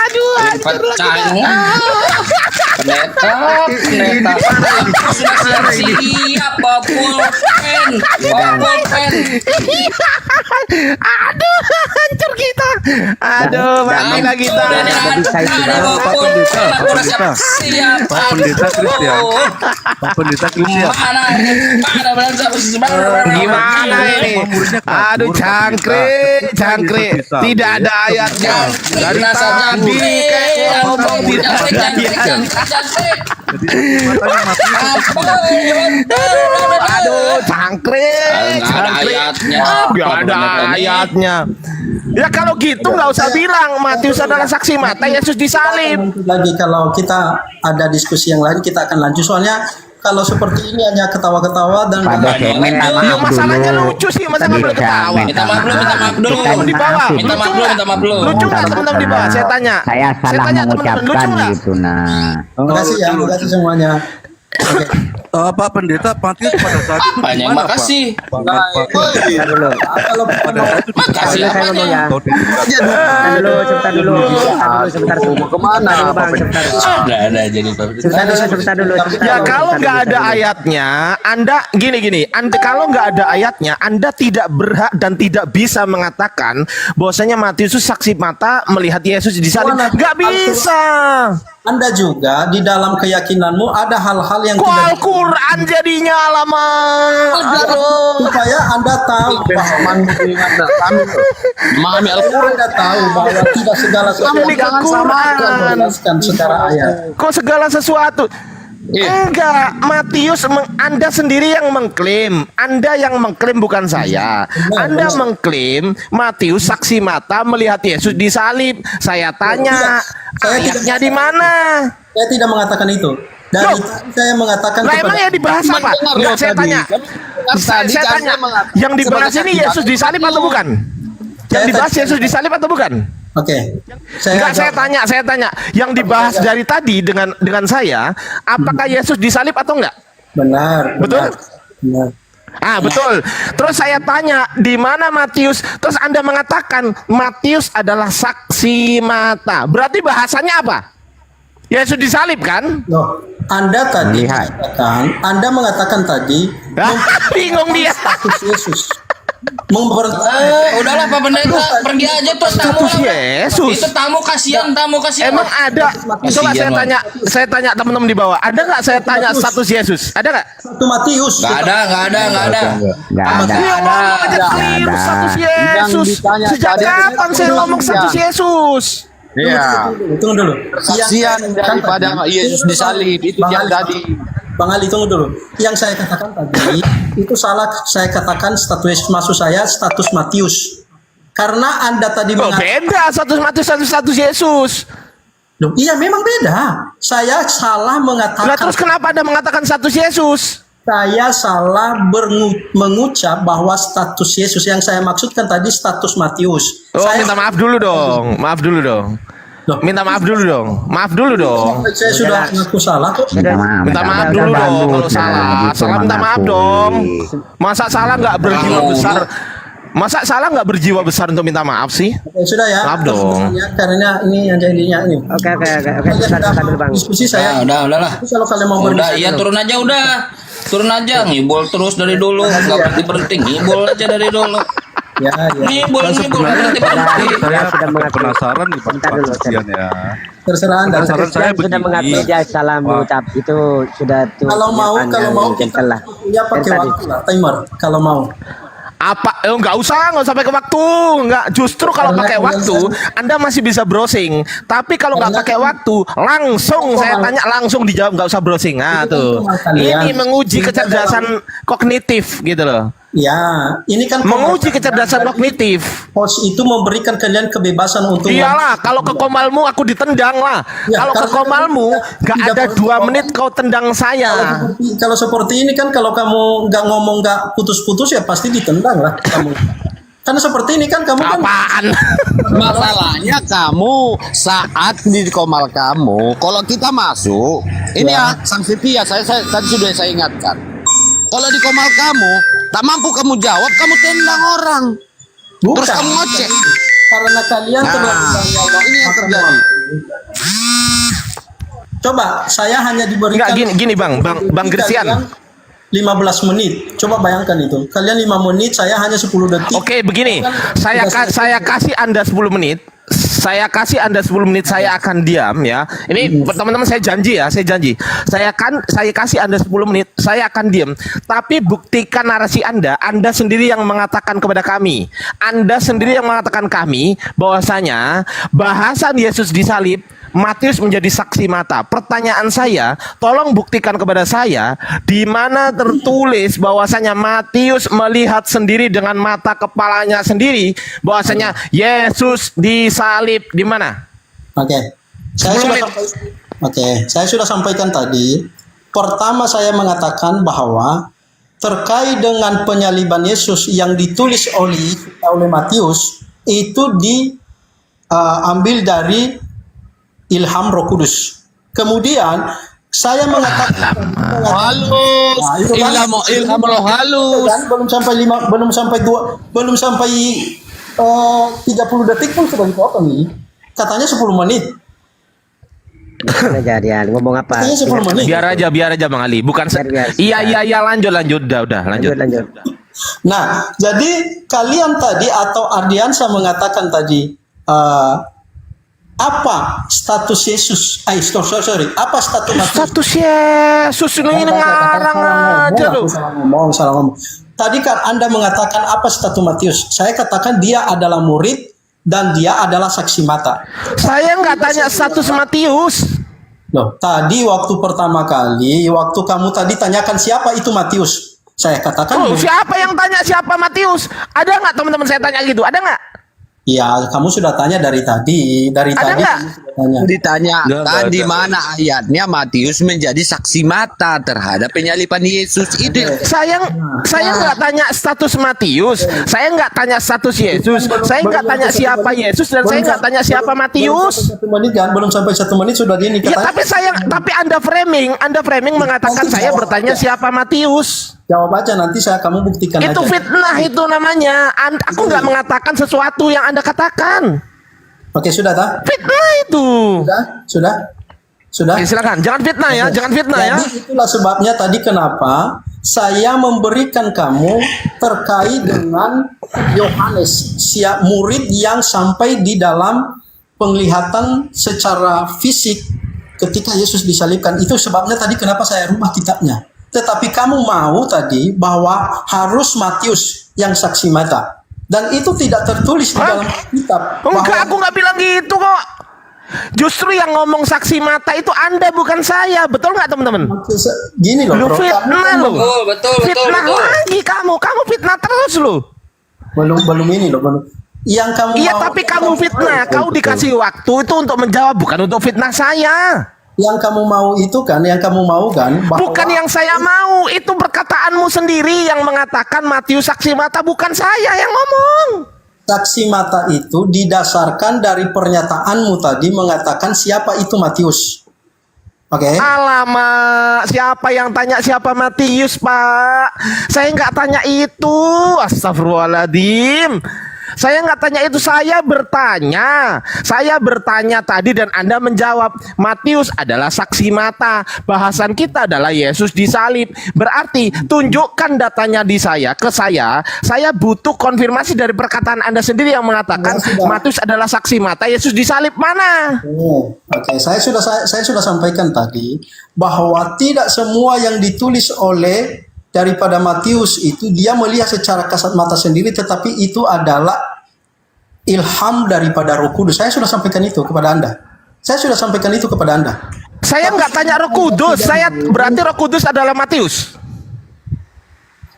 Aduh, Piring pecah ini. Pendeta, pendeta. Aku sudah siap bawa pulpen. Bawa pulpen. Aduh, hancur kita. Aduh, mati lah kita. Ada bawa pulpen. Aku sudah siap. Pak Pendeta Christian. Pak Pendeta Christian. Mana Gimana ini? Aduh, cangkrik, cangkrik. Tidak ada ayatnya. Dari tadi kayak ngomong tidak ada ayatnya. Aduh, cangkrik, Nggak ada cangkrik. ayatnya. Nggak ada ayatnya. Ya kalau gitu nggak usah bilang Matius adalah saksi mata Yesus disalib. Nanti lagi kalau kita ada diskusi yang lain kita akan lanjut soalnya kalau seperti ini hanya ketawa-ketawa dan Pak dosen minta Ya maaf masalahnya dulu. lucu sih, masa nggak boleh Bisa ketawa? Minta maaf dulu, minta maaf dulu. Kita Di bawah. Minta maaf dulu, minta maaf dulu. Lucu nggak teman-teman di bawah? Saya tanya. Saya salah tanya teman-teman, mengucapkan lucu nggak? gitu nah. terima kasih ya, terima kasih semuanya. Oke. Pak Pendeta Matius pada saat itu Apanya? gimana, Pak? Makasih. Kalau Makasih apanya? Sebentar dulu. Kemana? Ada jadi Sebentar dulu. Ya kalau nggak ada ayatnya, Anda gini. Anda kalau nggak ada ayatnya, Anda tidak berhak dan tidak bisa mengatakan bahwasanya Matius itu saksi mata melihat Yesus disalib. Nggak bisa. Anda juga di dalam keyakinanmu ada hal-hal yang Kok tidak Al-Quran jadinya lama? Aduh. supaya Anda tahu bahwa Memahami Al-Quran. Anda tahu bahwa tidak segala sesuatu Kamu jangan samakan. menjelaskan secara ayat. Kok segala sesuatu? Enggak, Matius, Anda sendiri yang mengklaim. Anda yang mengklaim bukan saya. Anda mengklaim Matius saksi mata melihat Yesus disalib. Saya tanya, ayatnya di mana? Saya tidak mengatakan itu. Dari Loh. tadi saya mengatakan Lah emang ya dibahas apa? Enggak, saya tanya. Saya tanya, yang dibahas ini Yesus disalib atau bukan? Yang dibahas Yesus disalib atau bukan? Oke. Enggak, saya tanya. Yang dibahas dari tadi dengan saya, apakah Yesus disalib atau enggak? Benar. Betul? Benar. Ah, betul. Terus saya tanya, di mana Matius? Terus Anda mengatakan Matius adalah saksi mata. Berarti bahasanya apa? Yesus disalib kan? Loh, Anda tadi Lihat. mengatakan tadi Bingung dia. status Yesus. Udahlah Pak Pendeta, pergi aja tuh tamu. Status Yesus. Itu tamu kasihan. Emang ada? Coba Kasihan, saya tanya teman-teman di bawah. Ada nggak saya tanya status Yesus? Ada nggak? Satu Matius. Nggak ada. Nggak ada. Dia ngomong aja keliru status Yesus. Sejak kapan saya ngomong status Yesus? Iya. Tunggu dulu. Saksian daripada Yesus disalib itu yang tadi. Bang Ali, tunggu dulu. Yang saya katakan tadi itu salah. Saya katakan status maksud saya status Matius. Karena Anda tadi Oh, beda status Matius status Yesus. Loh, iya memang beda. Saya salah Lah mengatakan. terus kenapa Anda mengatakan status Yesus? Saya salah mengucap bahwa status Yesus yang saya maksudkan tadi status Matius. Oh, Saya minta maaf dulu dong. Maaf dulu dong. Loh. Minta maaf dulu dong. Maaf dulu dong. Saya sudah mengaku salah kok. Minta maaf dulu dong kalau salah. Salah minta maaf dong. Masa salah nggak berjiwa besar? Masa salah nggak berjiwa besar untuk minta maaf sih? Oke, sudah ya. Maaf dong. Karena ini yang jadinya ini. Oke. Kalian Bentar sudah dulu, Bang. diskusi saya. Udahlah. Tapi kalau kalian mau Udah, berbicara, iya turun aja udah. Turun aja, ngibul terus dari dulu, nggak berhenti, ngibul aja dari dulu. ya. Ngibul, Kan sebenarnya berhenti. Saya sudah mengerti. penasaran nih Pak Bentar dulu, Christian ya. Terserah Anda. Penasaran saya Sudah begini. mengakui dia salah mengucap itu sudah tuh. Kalau mau mungkin kita telah. ya pakai Tadi. waktu lah, timer. Kalau mau. Apa? Nggak usah pakai waktu. Nggak. Justru kalau Karena pakai kalian waktu, Anda masih bisa browsing. Tapi kalau nggak Karena pakai waktu, langsung saya tanya langsung dijawab, nggak usah browsing. Nah Itu tuh, kan kalian. ini menguji Ini kecerdasan kognitif gitu loh. Ya, ini kan Menguji kecerdasan kognitif. host itu memberikan kalian kebebasan untuk Iyalah, kalau ke komalmu aku ditendang lah. Ya, Kalau ke karena komalmu, tidak nggak ada perlu 2 menit kau tendang saya. Kalau seperti ini kan kalau kamu nggak ngomong nggak putus-putus ya pasti ditendang lah kamu. Karena seperti ini kan kamu kan Apaan? Masalahnya kamu saat di komal kamu, kalau kita masuk, ini ya sanksi dia. Saya tadi sudah saya ingatkan. Kalau di komal kamu tak mampu kamu jawab, kamu tendang orang. bukan. Terus kamu ngoceh. Karena kalian terlalu banyak ini yang terjadi. Coba saya hanya diberikan Enggak gini Bang Christian. 15 menit. Coba bayangkan itu. Kalian 5 menit, saya hanya 10 detik. Oke, begini. Saya kasih Anda 10 menit. Saya kasih Anda 10 menit, saya akan diam ya. Ini teman-teman saya janji ya, saya janji. Saya kasih Anda 10 menit, saya akan diam. Tapi buktikan narasi Anda sendiri yang mengatakan kepada kami. Anda sendiri yang mengatakan kami bahwasanya bahasan Yesus disalib, Matius menjadi saksi mata. Pertanyaan saya, tolong buktikan kepada saya di mana tertulis bahwasanya Matius melihat sendiri dengan mata kepalanya sendiri bahwasanya Yesus disalib di mana? Oke. Saya sudah sampaikan tadi. Pertama saya mengatakan bahwa terkait dengan penyaliban Yesus yang ditulis oleh Matius itu diambil dari ilham Roh Kudus. Kemudian saya mengatakan Halus, ilham roh halus. kan belum sampai 30 detik pun sudah dipotong nih. Katanya 10 menit. Kejadian ngomong apa? Katanya 10 menit. Biar aja Bang Ali. Bukan iya lanjut udah lanjut. Nah, jadi kalian tadi atau Ardiansa mengatakan tadi apa status Yesus? Apa status Matius? Status Yesus ini ngarang aja lu. Salah ngomong. Tadi kan Anda mengatakan apa status Matius? Saya katakan dia adalah murid dan dia adalah saksi mata. Saya nggak tanya status Matius. Loh, tadi waktu pertama kali, waktu kamu tadi tanyakan siapa itu Matius, saya katakan Siapa yang tanya siapa Matius? Ada nggak teman-teman saya tanya gitu? Ada nggak? ya kamu sudah tanya dari tadi, Ada tadi nggak? kamu sudah tanya. Ditanya tadi mana ayatnya Matius menjadi saksi mata terhadap penyaliban Yesus itu. Saya nggak tanya status Matius, saya nggak tanya status Yesus, saya nggak tanya siapa Yesus dan saya nggak tanya siapa Matius. Belum sampai 1 menit sudah ini Ya katanya. tapi Anda framing mengatakan saya bertanya siapa Matius. Jawab aja nanti kamu buktikan Itu aja. fitnah itu namanya. Aku nggak mengatakan sesuatu yang Anda katakan. Oke, sudah tak? Fitnah itu. Sudah. Oke, silakan. Jangan fitnah ya, jangan fitnah ya. Jadi itulah sebabnya tadi kenapa saya memberikan kamu terkait dengan Yohanes, murid yang sampai di dalam penglihatan secara fisik ketika Yesus disalibkan. Itu sebabnya tadi kenapa saya rubah kitabnya. Tetapi kamu mau tadi bahwa harus Matius yang saksi mata. Dan itu tidak tertulis di dalam kitab. Enggak, aku nggak bilang gitu kok. Justru yang ngomong saksi mata itu Anda bukan saya. Betul nggak teman-teman? Gini loh, Lu bro. fitnah lu. Betul. Fitnah lagi kamu fitnah terus lu. Belum ini loh, belum. Yang kamu Iya, mau, tapi kamu fitnah. Kau dikasih waktu itu untuk menjawab, bukan untuk fitnah saya. Yang kamu mau itu kan, bahwa Bukan yang saya mau, itu perkataanmu sendiri yang mengatakan Matius saksi mata, bukan saya yang ngomong. saksi mata itu didasarkan dari pernyataanmu tadi mengatakan siapa itu Matius. Oke. Alamak, siapa yang tanya siapa Matius, Pak? Saya nggak tanya itu. Astagfirullahaladzim. Saya nggak tanya itu, saya bertanya. Saya bertanya tadi dan Anda menjawab. Matius adalah saksi mata. Bahasan kita adalah Yesus disalib. Berarti tunjukkan datanya di saya, ke saya. Saya butuh konfirmasi dari perkataan Anda sendiri yang mengatakan Matius adalah saksi mata, Yesus disalib mana? Oke, saya sudah sampaikan tadi bahwa tidak semua yang ditulis oleh daripada Matius itu dia melihat secara kasat mata sendiri, tetapi itu adalah ilham daripada Roh Kudus. Saya sudah sampaikan itu kepada Anda. Saya nggak tanya Roh Kudus. Saya berarti Roh Kudus adalah Matius.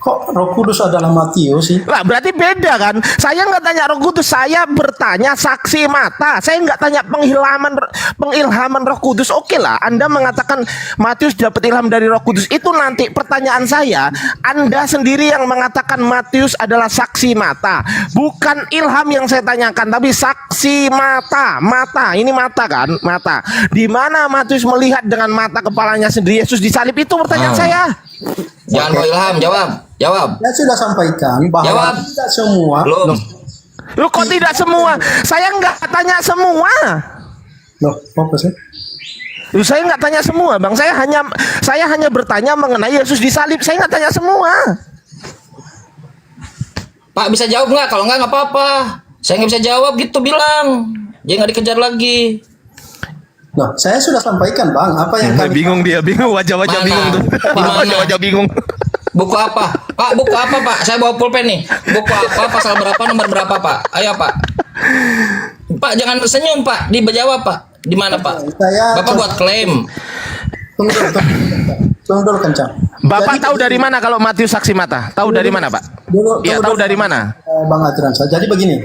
Kok Roh Kudus adalah Matius sih? Lah berarti beda kan? Saya nggak tanya Roh Kudus, saya bertanya saksi mata. Saya nggak tanya pengilhaman Roh Kudus. Oke lah, Anda mengatakan Matius dapat ilham dari Roh Kudus. Itu nanti pertanyaan saya. Anda sendiri yang mengatakan Matius adalah saksi mata, bukan ilham yang saya tanyakan, tapi saksi mata. Mata, ini mata kan? Mata. Di mana Matius melihat dengan mata kepalanya sendiri Yesus disalib? Itu pertanyaan saya. Jangan mau ilham, jawab. Saya sudah sampaikan bahwa Jawab. tidak semua. Belum. Loh kok tidak semua? Saya nggak tanya semua. Loh, apa sih? Loh, saya nggak tanya semua, Bang. Saya hanya bertanya mengenai Yesus disalib. Saya nggak tanya semua. Pak bisa jawab nggak? Kalau nggak apa-apa. Saya nggak bisa jawab gitu bilang. Jangan nggak dikejar lagi. Loh, saya sudah sampaikan, Bang, apa yang kami Bingung dia, bingung wajah-wajah Mana? bingung tuh. Di mana? Wajah-wajah bingung. Buku apa? Pak, buku apa, Pak? Saya bawa pulpen nih. Buku apa? Pasal berapa? Nomor berapa, Pak? Ayo, Pak. Pak, jangan tersenyum, Pak. Dijawab, Pak. Di mana, Pak? Bapak buat klaim. Tunggu dulu, Kencang. Bapak Jadi, tahu dari mana kalau Matius saksi mata? Tahu dari mana, Pak? Iya, tahu dari mana? Bang Adriansa. Jadi begini.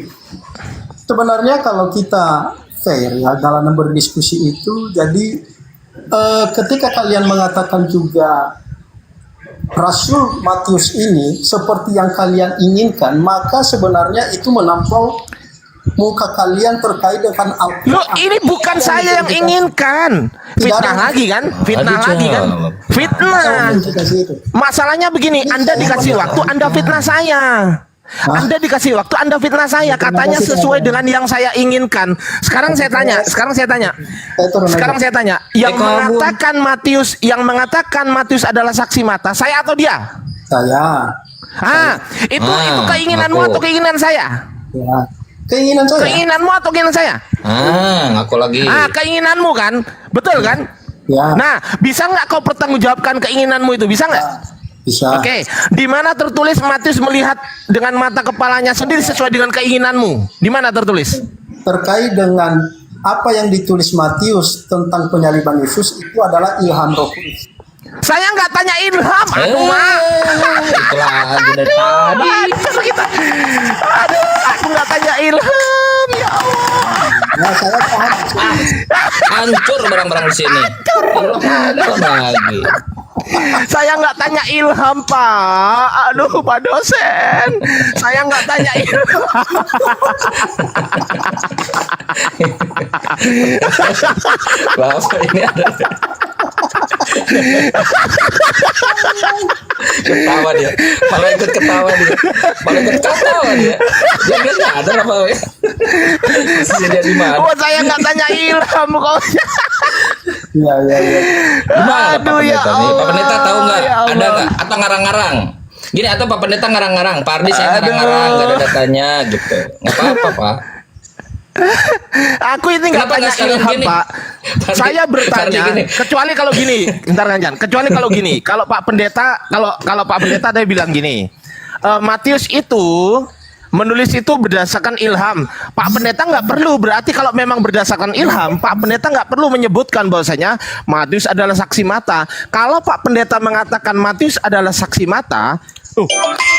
Sebenarnya kalau kita fair ya dalam berdiskusi itu, jadi ketika kalian mengatakan juga Rasul Matius ini seperti yang kalian inginkan, maka sebenarnya itu menampung muka kalian terkait dengan Al-Quran. Loh, ini bukan saya yang inginkan. Fitnah lagi kan? Fitnah lagi kan? Fitnah. Masalahnya begini, Anda dikasih waktu, Anda fitnah saya. Anda dikasih waktu, Anda fitnah saya. Katanya sesuai dengan yang saya inginkan. Sekarang saya tanya. Yang mengatakan Matius adalah saksi mata, saya atau dia? Saya. Itu keinginanmu atau keinginan saya? Ya. Keinginan saya. Keinginanmu atau keinginan saya? Ngaku lagi. Keinginanmu kan? Betul kan? Ya. Nah, bisa nggak kau pertanggungjawabkan keinginanmu itu? Bisa nggak? Bisa. Oke, di mana tertulis Matius melihat dengan mata kepalanya sendiri sesuai dengan keinginanmu? Di mana tertulis? Terkait dengan apa yang ditulis Matius tentang penyaliban Yesus itu adalah ilham Roh Kudus. Saya nggak tanya ilham, aduh mak. Aku nggak tanya ilham, ya Allah. Nah, saya paham. Hancur barang-barang di sini. Ilham lagi. Saya nggak tanya ilham, Pak. Aduh, Pak dosen. Saya nggak tanya ilham. Bapak ini ada. Ketawa dia. Malah ikut ketawa dia. Dia bilang nggak ada apa ya. Masih dia di mana? Oh, saya nggak tanya ilham kok. Iya. Gimana Pak Aduh, ya Pendeta nih? Pak Pendeta tahu nggak? Allah, ya Ada Allah. nggak? Atau ngarang-ngarang? Gini, atau Pak Pendeta ngarang-ngarang? Pak Ardi saya ngarang-ngarang, nggak ada datanya gitu. Nggak apa-apa, Pak. Aku ini nggak Kenapa tanya nggak sekalian ilham, gini? Pak. Fardi, Saya bertanya, Fardi gini. kecuali kalau gini, bentar Kanjan. Kecuali kalau gini, kalau Pak Pendeta, kalau Pak Pendeta dia bilang gini, Matius itu menulis itu berdasarkan ilham. Pak Pendeta nggak perlu, berarti kalau memang berdasarkan ilham, Pak Pendeta nggak perlu menyebutkan bahwasanya Matius adalah saksi mata. Kalau Pak Pendeta mengatakan Matius adalah saksi mata,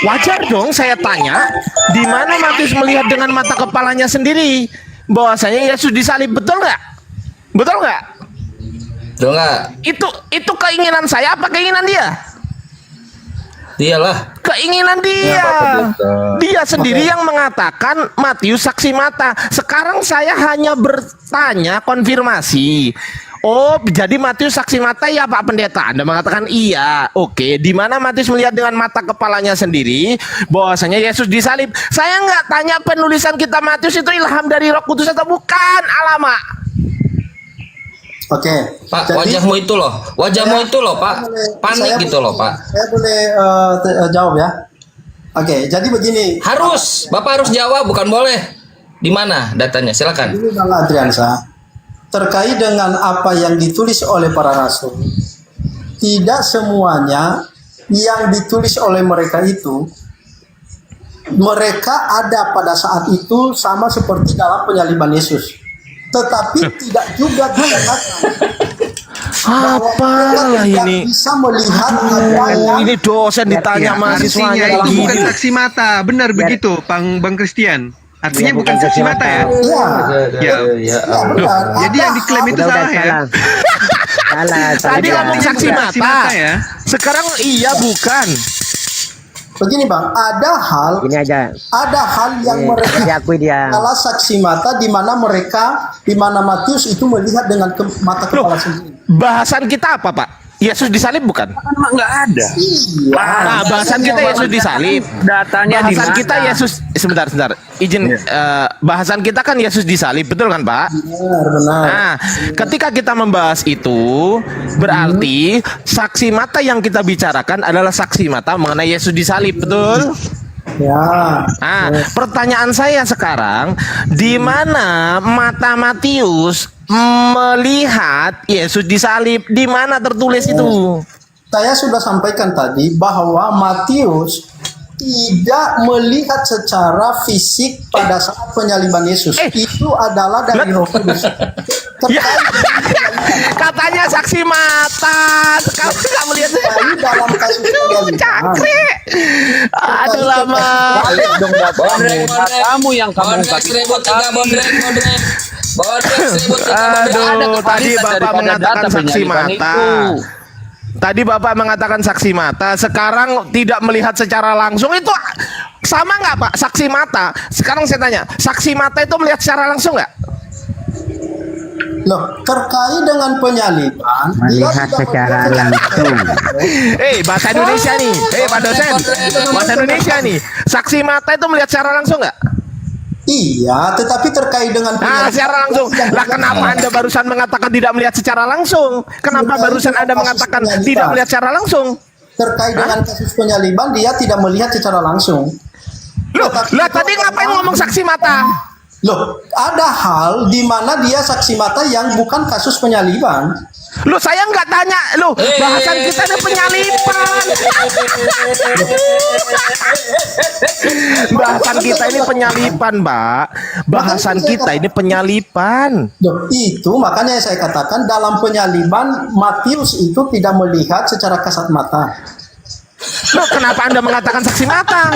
wajar dong saya tanya, di mana Matius melihat dengan mata kepalanya sendiri bahwasanya Yesus disalib, betul nggak? Betul nggak? Betul nggak? Itu keinginan saya apa keinginan dia? Dialah. Keinginan dia. Dia sendiri yang mengatakan Matius saksi mata. Sekarang saya hanya bertanya konfirmasi. Oh, jadi Matius saksi mata ya Pak Pendeta. Anda mengatakan iya. Oke, di mana Matius melihat dengan mata kepalanya sendiri bahwasanya Yesus disalib. Saya nggak tanya penulisan kitab Matius itu ilham dari Roh Kudus atau bukan. Alamak. Oke. Pak, wajahmu itu loh Pak, panik gitu loh Pak. Saya boleh jawab ya. Oke, jadi begini. Bapak harus jawab, bukan boleh. Di mana datanya? Silakan. Ini Bang Adriansa, terkait dengan apa yang ditulis oleh para rasul, tidak semuanya yang ditulis oleh mereka itu mereka ada pada saat itu sama seperti dalam penyaliban Yesus. Tetapi tidak juga dikatakan bahwa Apalah mereka ini? tidak bisa melihat apa yang Ini dosen ditanya mahasiswanya Artinya kayak itu bukan gini. saksi mata, benar begitu, Bang Christian. Artinya Ya, bukan bukan saksi saksi mata ya. mata. ya, Ya. ya benar. Jadi yang diklaim itu Udah salah ya. salah. Salah. Tadi salah. ngomong saksi Bukan mata. ya. Sekarang iya bukan. Begini Bang, ada hal yang mereka Diakui dia. adalah saksi mata di mana Matius itu melihat dengan mata Loh, kepala sendiri. bahasan kita apa Pak? Yesus disalib bukan? Emang nggak ada. Iya. Nah, bahasan kita Yesus disalib. Datanya di Bahasan mana? kita Yesus sebentar. Izin bahasan kita kan Yesus disalib, betul kan, Pak? Benar. Nah, ketika kita membahas itu, berarti saksi mata yang kita bicarakan adalah saksi mata mengenai Yesus disalib, betul? Ya. Nah, pertanyaan saya sekarang, di mana mata Matius melihat Yesus disalib? Di mana tertulis itu? Saya sudah sampaikan tadi bahwa Matius tidak melihat secara fisik pada saat penyaliban Yesus. Itu adalah dari Roh Kudus. Ya, katanya saksi mata. Sekarang nggak melihat. Dalam kasus penyaliban. Cakri. Aduh lama. Balik dong kamu yang kamu ungkap. 1003 Aduh, tadi Bapak mengatakan saksi mata. Tadi Bapak mengatakan saksi mata, sekarang tidak melihat secara langsung. Itu sama nggak Pak? Saksi mata. Sekarang saya tanya, saksi mata itu melihat secara langsung nggak? Loh, terkait dengan penyaliban, dia Melihat tidak secara melihat langsung. Bahasa Indonesia nih. Pak dosen. Bahasa Indonesia nih. Saksi mata itu melihat secara langsung nggak? Iya, tetapi terkait dengan Secara langsung. Lah kenapa Anda barusan mengatakan tidak melihat secara langsung? Kenapa barusan Anda mengatakan tidak melihat secara langsung? terkait dengan kasus penyaliban dia tidak melihat secara langsung. Loh, lah tadi ngapain ngomong saksi mata? Loh, ada hal di mana dia saksi mata yang bukan kasus penyaliban. Loh, saya nggak tanya. Loh, bahasan kita ini penyaliban. Bahasan kita ini penyaliban, Mbak. Bahasan kita ini penyaliban. Loh, itu makanya saya katakan dalam penyaliban Matius itu tidak melihat secara kasat mata. Loh, kenapa Anda mengatakan saksi mata?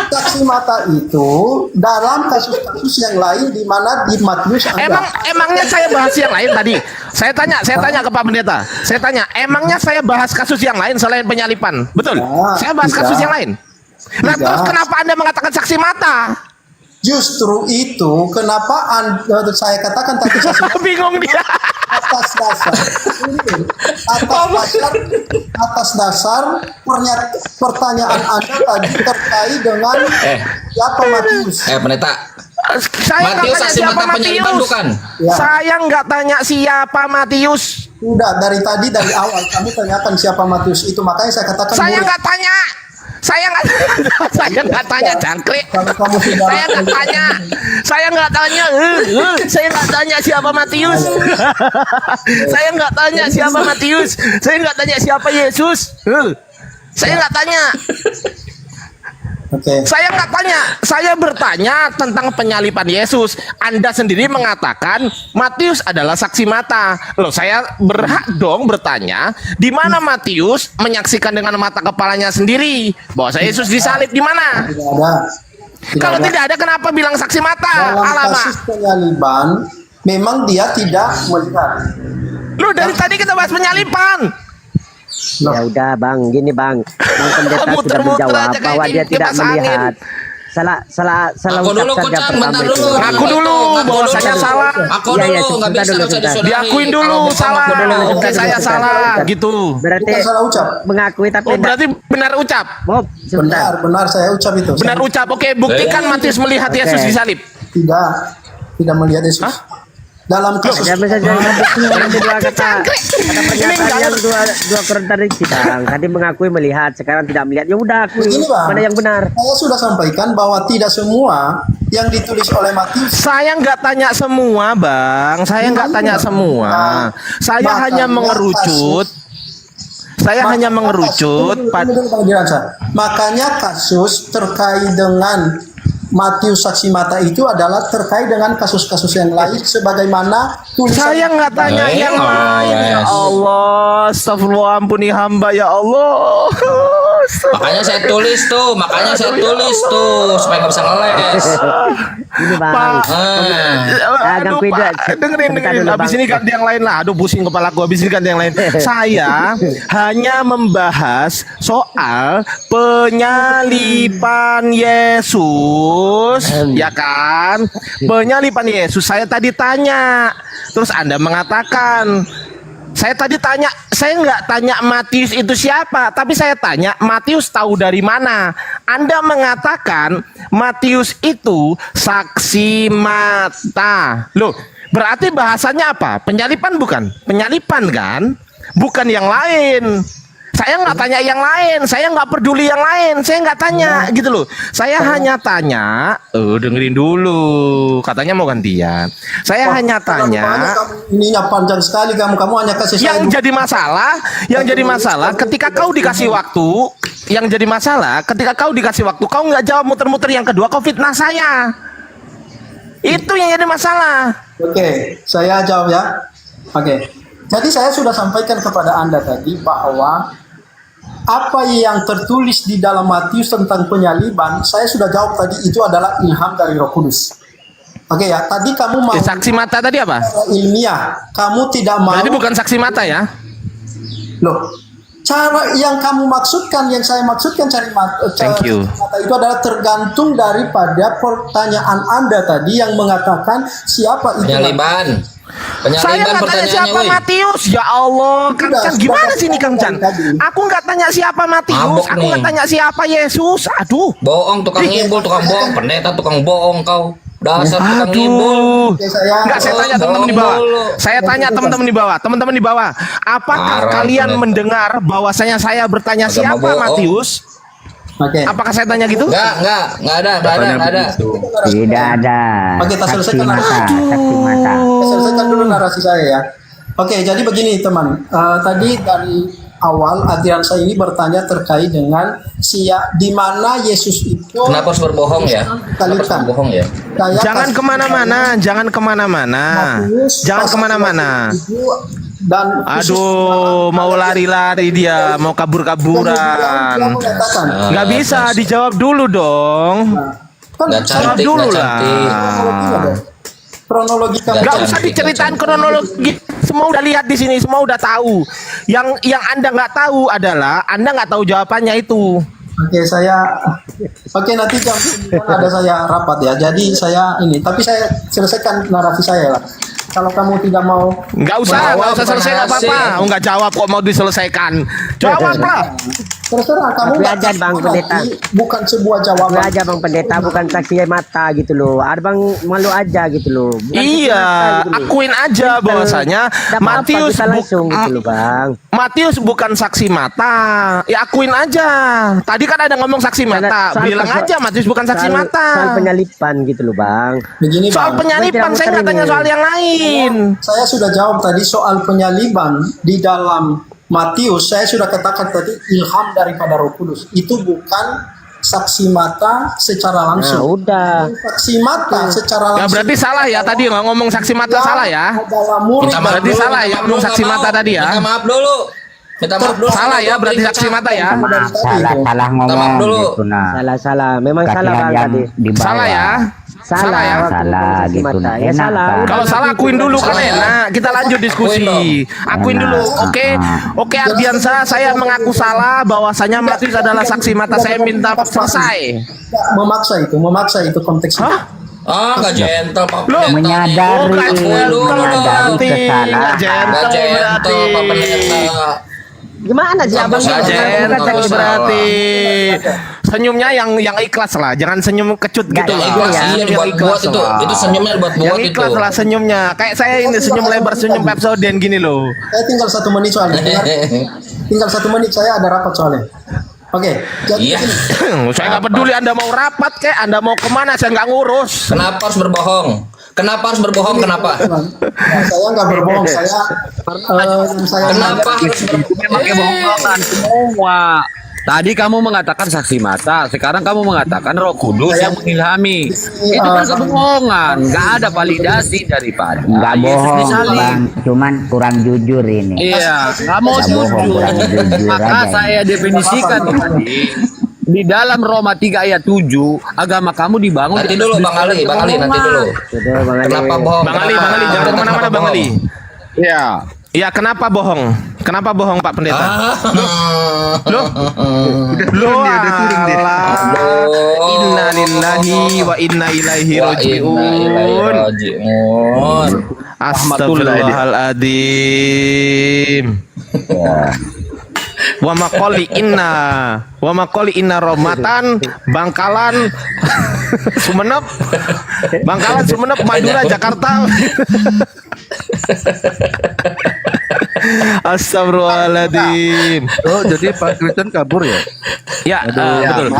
Saksi mata itu dalam kasus-kasus yang lain di mana di Matius ada. Emangnya saya bahas yang lain tadi? Saya tanya ke Pak Pendeta. Saya tanya, emangnya saya bahas kasus yang lain selain penyalipan? Betul? Saya bahas kasus yang lain. Nah, terus kenapa Anda mengatakan saksi mata? Justru itu kenapa saya katakan tadi saksi mata Bingung dia. atas dasar pertanyaan Anda tadi terkait dengan siapa Matius. Pendeta, Saya Matius nggak tanya saksi siapa mata penyaliban Matius. bukan? Ya. Saya nggak tanya siapa Matius. Sudah dari awal kamu tanyakan siapa Matius itu, makanya saya katakan Saya murid. nggak tanya. Saya nggak tanya jangkrik. Kalau kamu sudah Saya nggak tanya. Saya nggak tanya siapa Matius. Saya nggak tanya siapa Matius. Saya nggak tanya siapa Yesus. Saya nggak tanya. Oke. Saya nggak tanya. Saya bertanya tentang penyaliban Yesus. Anda sendiri mengatakan Matius adalah saksi mata. Loh, saya berhak dong bertanya, di mana Matius menyaksikan dengan mata kepalanya sendiri bahwa Yesus disalib di mana? Tidak ada. Kalau tidak ada, kenapa bilang saksi mata? Dalam Alamak. kasus penyaliban memang dia tidak melihat. Loh, dari tadi kita bahas penyaliban. Ya udah Bang, gini Bang. Bang Pendeta sudah Muter-muter menjawab aja kayak bahwa dia tidak kipas angin. melihat. salah Aku dulu ucap saja Kucang, pertama bentar itu. dulu. Ngaku dulu bahwasanya salah. Aku Iya, iya, dulu nggak sebentar bisa dulu, nggak usah sebentar. disulahin. Diakuin dulu Kalau bukan salah. aku dulu. Oke, saya sebentar, salah sebentar. gitu. Berarti Bukan salah ucap. mengakui tapi Oh, berarti benar ucap. Bob, sebentar. Benar saya ucap itu. Benar Saya ucap. Oke, buktikan Matius melihat Oke. Yesus disalib. tidak melihat Yesus. Hah? Dalam kasus Ya bisa jadi nanti dua kata ada Ini pernyataan yang enggak- dua kontradiksi Bang. Tadi mengakui melihat, sekarang tidak melihat. Ya udah akui Begini, Bang. mana yang benar. saya sudah sampaikan bahwa tidak semua yang ditulis oleh Matius Saya nggak tanya semua, Bang. Saya nggak tanya semua. Saya Makanya hanya mengerucut. Saya hanya mengerucut. Makanya kasus terkait dengan Matius saksi mata itu adalah terkait dengan kasus-kasus yang lain sebagaimana tulisan. Saya nggak tanya yang lain. Ya Allah, astagfirullah, ampuni hamba ya Allah. Makanya saya tulis tuh supaya nggak bisa ngeles. Ini Bang. Pak, Aduh, Pak, Pak. dengerin. Sebentar dulu, Abis Bang. ini ganti yang lain lah. Aduh, pusing kepala gua. Abis ini ganti yang lain. Saya hanya membahas soal penyalipan Yesus, ya kan? Penyalipan Yesus. Saya tadi tanya, terus Anda mengatakan. Saya tadi tanya, saya nggak tanya Matius itu siapa, tapi saya tanya Matius tahu dari mana. Anda mengatakan Matius itu saksi mata. Loh, berarti bahasanya apa? Penyalipan bukan? Penyalipan kan? Bukan yang lain. Saya nggak tanya yang lain, saya nggak peduli yang lain, saya nggak tanya gitu loh. Saya hanya tanya, dengerin dulu, katanya mau gantian. Saya hanya tanya. Ininya panjang sekali kamu hanya kasih saya Yang jadi masalah ketika kau dikasih waktu, kau nggak jawab muter-muter yang kedua, kau fitnah saya. Itu yang jadi masalah. Oke, saya jawab ya. Oke. Jadi saya sudah sampaikan kepada Anda tadi bahwa apa yang tertulis di dalam Matius tentang penyaliban, saya sudah jawab tadi itu adalah ilham dari Roh Kudus. Oke ya, tadi kamu mau Saksi mata tadi apa? ilmiah, kamu tidak mau. Jadi bukan saksi mata ya? Loh, cara yang kamu maksudkan, yang saya maksudkan Thank you. mata itu adalah tergantung daripada pertanyaan Anda tadi yang mengatakan siapa itu. Saya nggak tanya siapa Matius. Ya Allah, Kang Sudah, Chan, sudah gimana kasih sih ini Kang Chan? tadi. Aku nggak tanya siapa Matius, Mabok aku nggak nih. tanya siapa Yesus. Aduh. Bohong, tukang ngibul, tukang bohong, pendeta tukang bohong kau. Dasar tukang ngibul. Oke, saya Enggak, saya tanya teman-teman di bawah. Dulu. Saya tanya teman-teman di bawah. Apakah Marah, kalian pendeta. mendengar bahwasanya saya bertanya Agama siapa bohong. Matius? Oke. Apakah saya tanya gitu? Enggak ada. Tidak ada. Oke, kita Saksi selesaikan mata, lagi. saksi mata. Saya selesaikan dulu narasi saya ya. Oke, jadi begini teman. Tadi dari awal aliran saya ini bertanya terkait dengan di mana Yesus itu. Kenapa harus berbohong ya? Kenapa harus berbohong ya? Saya Jangan kasih kemana-mana, jangan kemana-mana, Matius jangan pasal kemana-mana. 27 dan khusus Aduh, mau lari-lari dia, mau kabur-kaburan. Nggak bisa, dijawab dulu dong. Kan Nggak saya cantik, dulu nggak lah. cantik. kronologi kamu. Nggak usah diceritain kronologi. Semua udah lihat di sini, semua udah tahu. Yang Anda nggak tahu adalah Anda nggak tahu jawabannya itu. Oke, nanti jam 9 ada saya rapat ya. Jadi saya ini, tapi saya selesaikan narasi saya lah. Kalau kamu tidak mau Nggak usah selesai nggak apa-apa. Oh, nggak jawab kok mau diselesaikan. Jawablah. terserah kamu Tapi nggak aja, Bang tahu Pendeta. lagi, bukan sebuah Akui jawaban. aja Bang Pendeta, bukan saksi mata gitu loh. Ada Bang malu aja gitu loh. Bukan saksi Iya, mata gitu loh. akuin aja bahwasanya Nggak apa-apa, Matius bisa langsung gitu loh Bang. Matius bukan saksi mata. Ya akuin aja. Tadi kan ada ngomong saksi mata. Bilang aja Matius bukan saksi mata. Soal penyalipan gitu loh Bang. Begini Soal Bang, penyalipan saya nggak tanya soal yang lain. saya sudah jawab tadi soal penyaliban di dalam Matius. Saya sudah katakan tadi ilham daripada Roh Kudus. Itu bukan saksi mata secara Nah langsung. udah. Saksi mata secara Ya langsung. berarti salah ya tadi nggak ngomong saksi mata salah ya. Adalah murid Minta maaf Berarti dulu, salah minta ya, maaf ngomong dulu, saksi nggak mata mau. tadi ya. Minta maaf dulu. Salah ya, berarti saksi mata ya. dari tadi Salah itu. salah Minta maaf ngomong dulu. gitu nah. Salah memang salah Latihan Bang yang tadi. di bawah. Salah ya. Salah ya? Salah gitu. Mata. Ya Enak, salah. kan? Kalau salah akuin dulu kan enak. Kita lanjut diskusi. Akuin dulu. Oke Ardiansa, saya mengaku salah bahwasanya Matius adalah saksi mata. Saya minta selesai. Memaksa itu konteksnya. Hah? Nggak gentle Pak Loh, Pendeta. menyadari, Menyadari kesalahan. Nggak gentle Pak Pendeta. Gimana sih abang? Nggak Gentle gentle berarti. Senyumnya yang ikhlas lah, jangan senyum kecut gitu Nggak lah. Ikhlas ya. iya Yang buat itu. lah. Itu senyumnya buat Yang buat itu. ikhlas lah senyumnya. Kayak saya ini senyum lebar, senyum Pepsodent gini loh. Saya tinggal 1 menit soalnya. Tinggal 1 menit, saya ada rapat soalnya. Oke, jadi Iya. Saya nggak peduli Anda mau rapat kayak Anda mau kemana, saya nggak ngurus. Kenapa harus berbohong? Kenapa harus berbohong? Kenapa? saya nggak berbohong. Saya Kenapa harus Pakai bohongan semua. Tadi kamu mengatakan saksi mata, sekarang kamu mengatakan Roh Kudus yang mengilhami. Itu kan kebohongan, nggak ada validasi daripada Nggak Yesus bohong disalib. bang, cuman kurang jujur ini. Iya, nggak mau Nggak bohong, jujur. kurang jujur Maka aja saya definisikan tadi di dalam Roma 3 ayat 7, agama kamu dibangun. Nanti dulu Bang Ali, nanti dulu. Kenapa bohong? Bang Ali, jangan kemana-mana Bang Ali. Iya. Ya kenapa bohong? Kenapa bohong Pak Pendeta? Loh, Udah turun dia. Inna lillahi wa inna ilaihi rajiun. Astagfirullahaladzim. Wa maqali inna Romatan Bangkalan Sumenep Madura Jakarta. Astagfirullahaladzim. Oh, jadi Pak Kristen kabur ya? Ya, betul.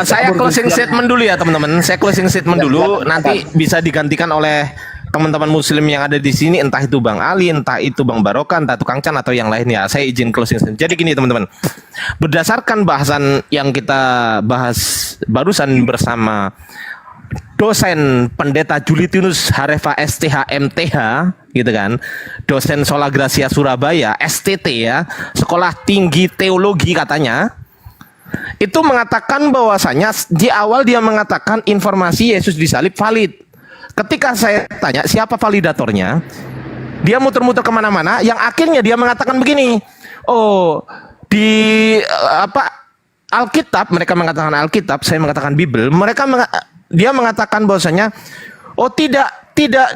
Saya closing statement dulu ya teman-teman. Saya closing statement dulu. Nanti bisa digantikan oleh teman-teman Muslim yang ada di sini, entah itu Bang Ali, entah itu Bang Barokah, entah itu Kang Chan atau yang lainnya. Saya izin closing statement. Jadi gini teman-teman, berdasarkan bahasan yang kita bahas barusan bersama dosen Pendeta Julitinus Harefa STH MTH gitu kan, dosen Sola Gracia Surabaya STT ya, Sekolah Tinggi Teologi katanya, itu mengatakan bahwasanya di awal dia mengatakan informasi Yesus disalib valid. Ketika saya tanya siapa validatornya, dia muter-muter kemana-mana, yang akhirnya dia mengatakan begini, oh di Alkitab, mereka mengatakan Alkitab, saya mengatakan Bible, dia mengatakan bahwasanya oh tidak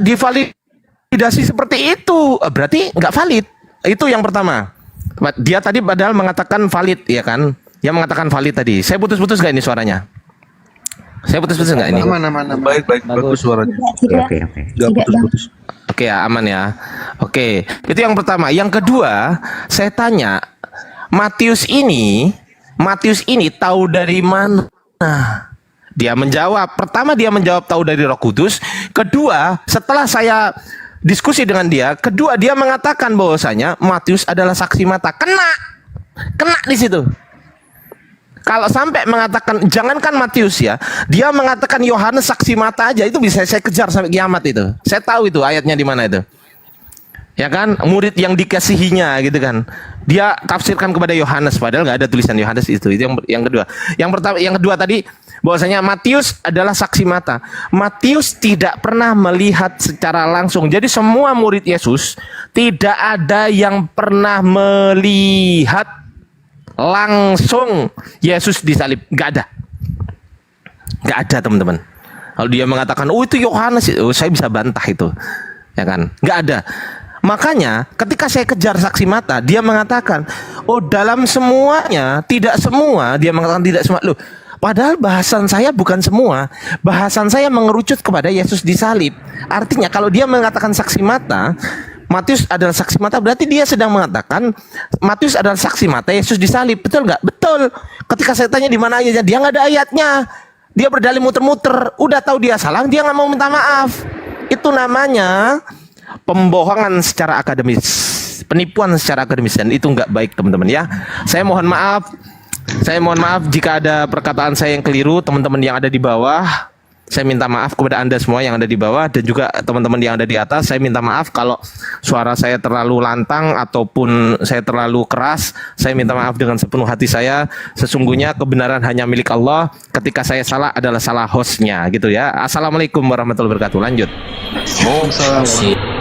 divalidasi seperti itu, berarti nggak valid. Itu yang pertama. Dia tadi padahal mengatakan valid ya kan, dia mengatakan valid tadi. Saya putus-putus nggak ini suaranya? Saya putus-putus nggak ini? Mana baik bagus suaranya. Oke. Nggak putus-putus. Oke ya, aman ya. Oke, itu yang pertama. Yang kedua, saya tanya, Matius ini tahu dari mana? Dia menjawab, pertama dia menjawab tahu dari Roh Kudus. Kedua, setelah saya diskusi dengan dia, kedua dia mengatakan bahwasanya Matius adalah saksi mata. Kena di situ. Kalau sampai mengatakan, jangankan Matius ya, dia mengatakan Yohanes saksi mata aja, itu bisa saya kejar sampai kiamat itu. Saya tahu itu ayatnya di mana itu. Ya kan, murid yang dikasihinya gitu kan. Dia tafsirkan kepada Yohanes, padahal nggak ada tulisan Yohanes itu. Itu yang kedua. Yang kedua tadi bahwasanya Matius adalah saksi mata. Matius tidak pernah melihat secara langsung. Jadi semua murid Yesus tidak ada yang pernah melihat langsung Yesus disalib, nggak ada teman-teman. Kalau dia mengatakan oh itu Yohanes, saya bisa bantah itu, ya kan, nggak ada. Makanya ketika saya kejar saksi mata, dia mengatakan oh dalam semuanya, tidak semua, dia mengatakan tidak semua. Loh, padahal bahasan saya bukan semua, bahasan saya mengerucut kepada Yesus disalib. Artinya kalau dia mengatakan saksi mata, Matius adalah saksi mata, berarti dia sedang mengatakan Matius adalah saksi mata Yesus disalib. Betul nggak? Betul. Ketika saya tanya di mana ayatnya, dia nggak ada ayatnya. Dia berdalih muter-muter. Udah tahu dia salah, dia nggak mau minta maaf. Itu namanya pembohongan secara akademis, penipuan secara akademis, dan itu nggak baik teman-teman ya. Saya mohon maaf jika ada perkataan saya yang keliru, teman-teman yang ada di bawah. Saya minta maaf kepada Anda semua yang ada di bawah dan juga teman-teman yang ada di atas. Saya minta maaf kalau suara saya terlalu lantang ataupun saya terlalu keras. Saya minta maaf dengan sepenuh hati saya. Sesungguhnya kebenaran hanya milik Allah. Ketika saya salah adalah salah hostnya gitu ya. Assalamualaikum warahmatullahi wabarakatuh. Lanjut. Waalaikumsalam.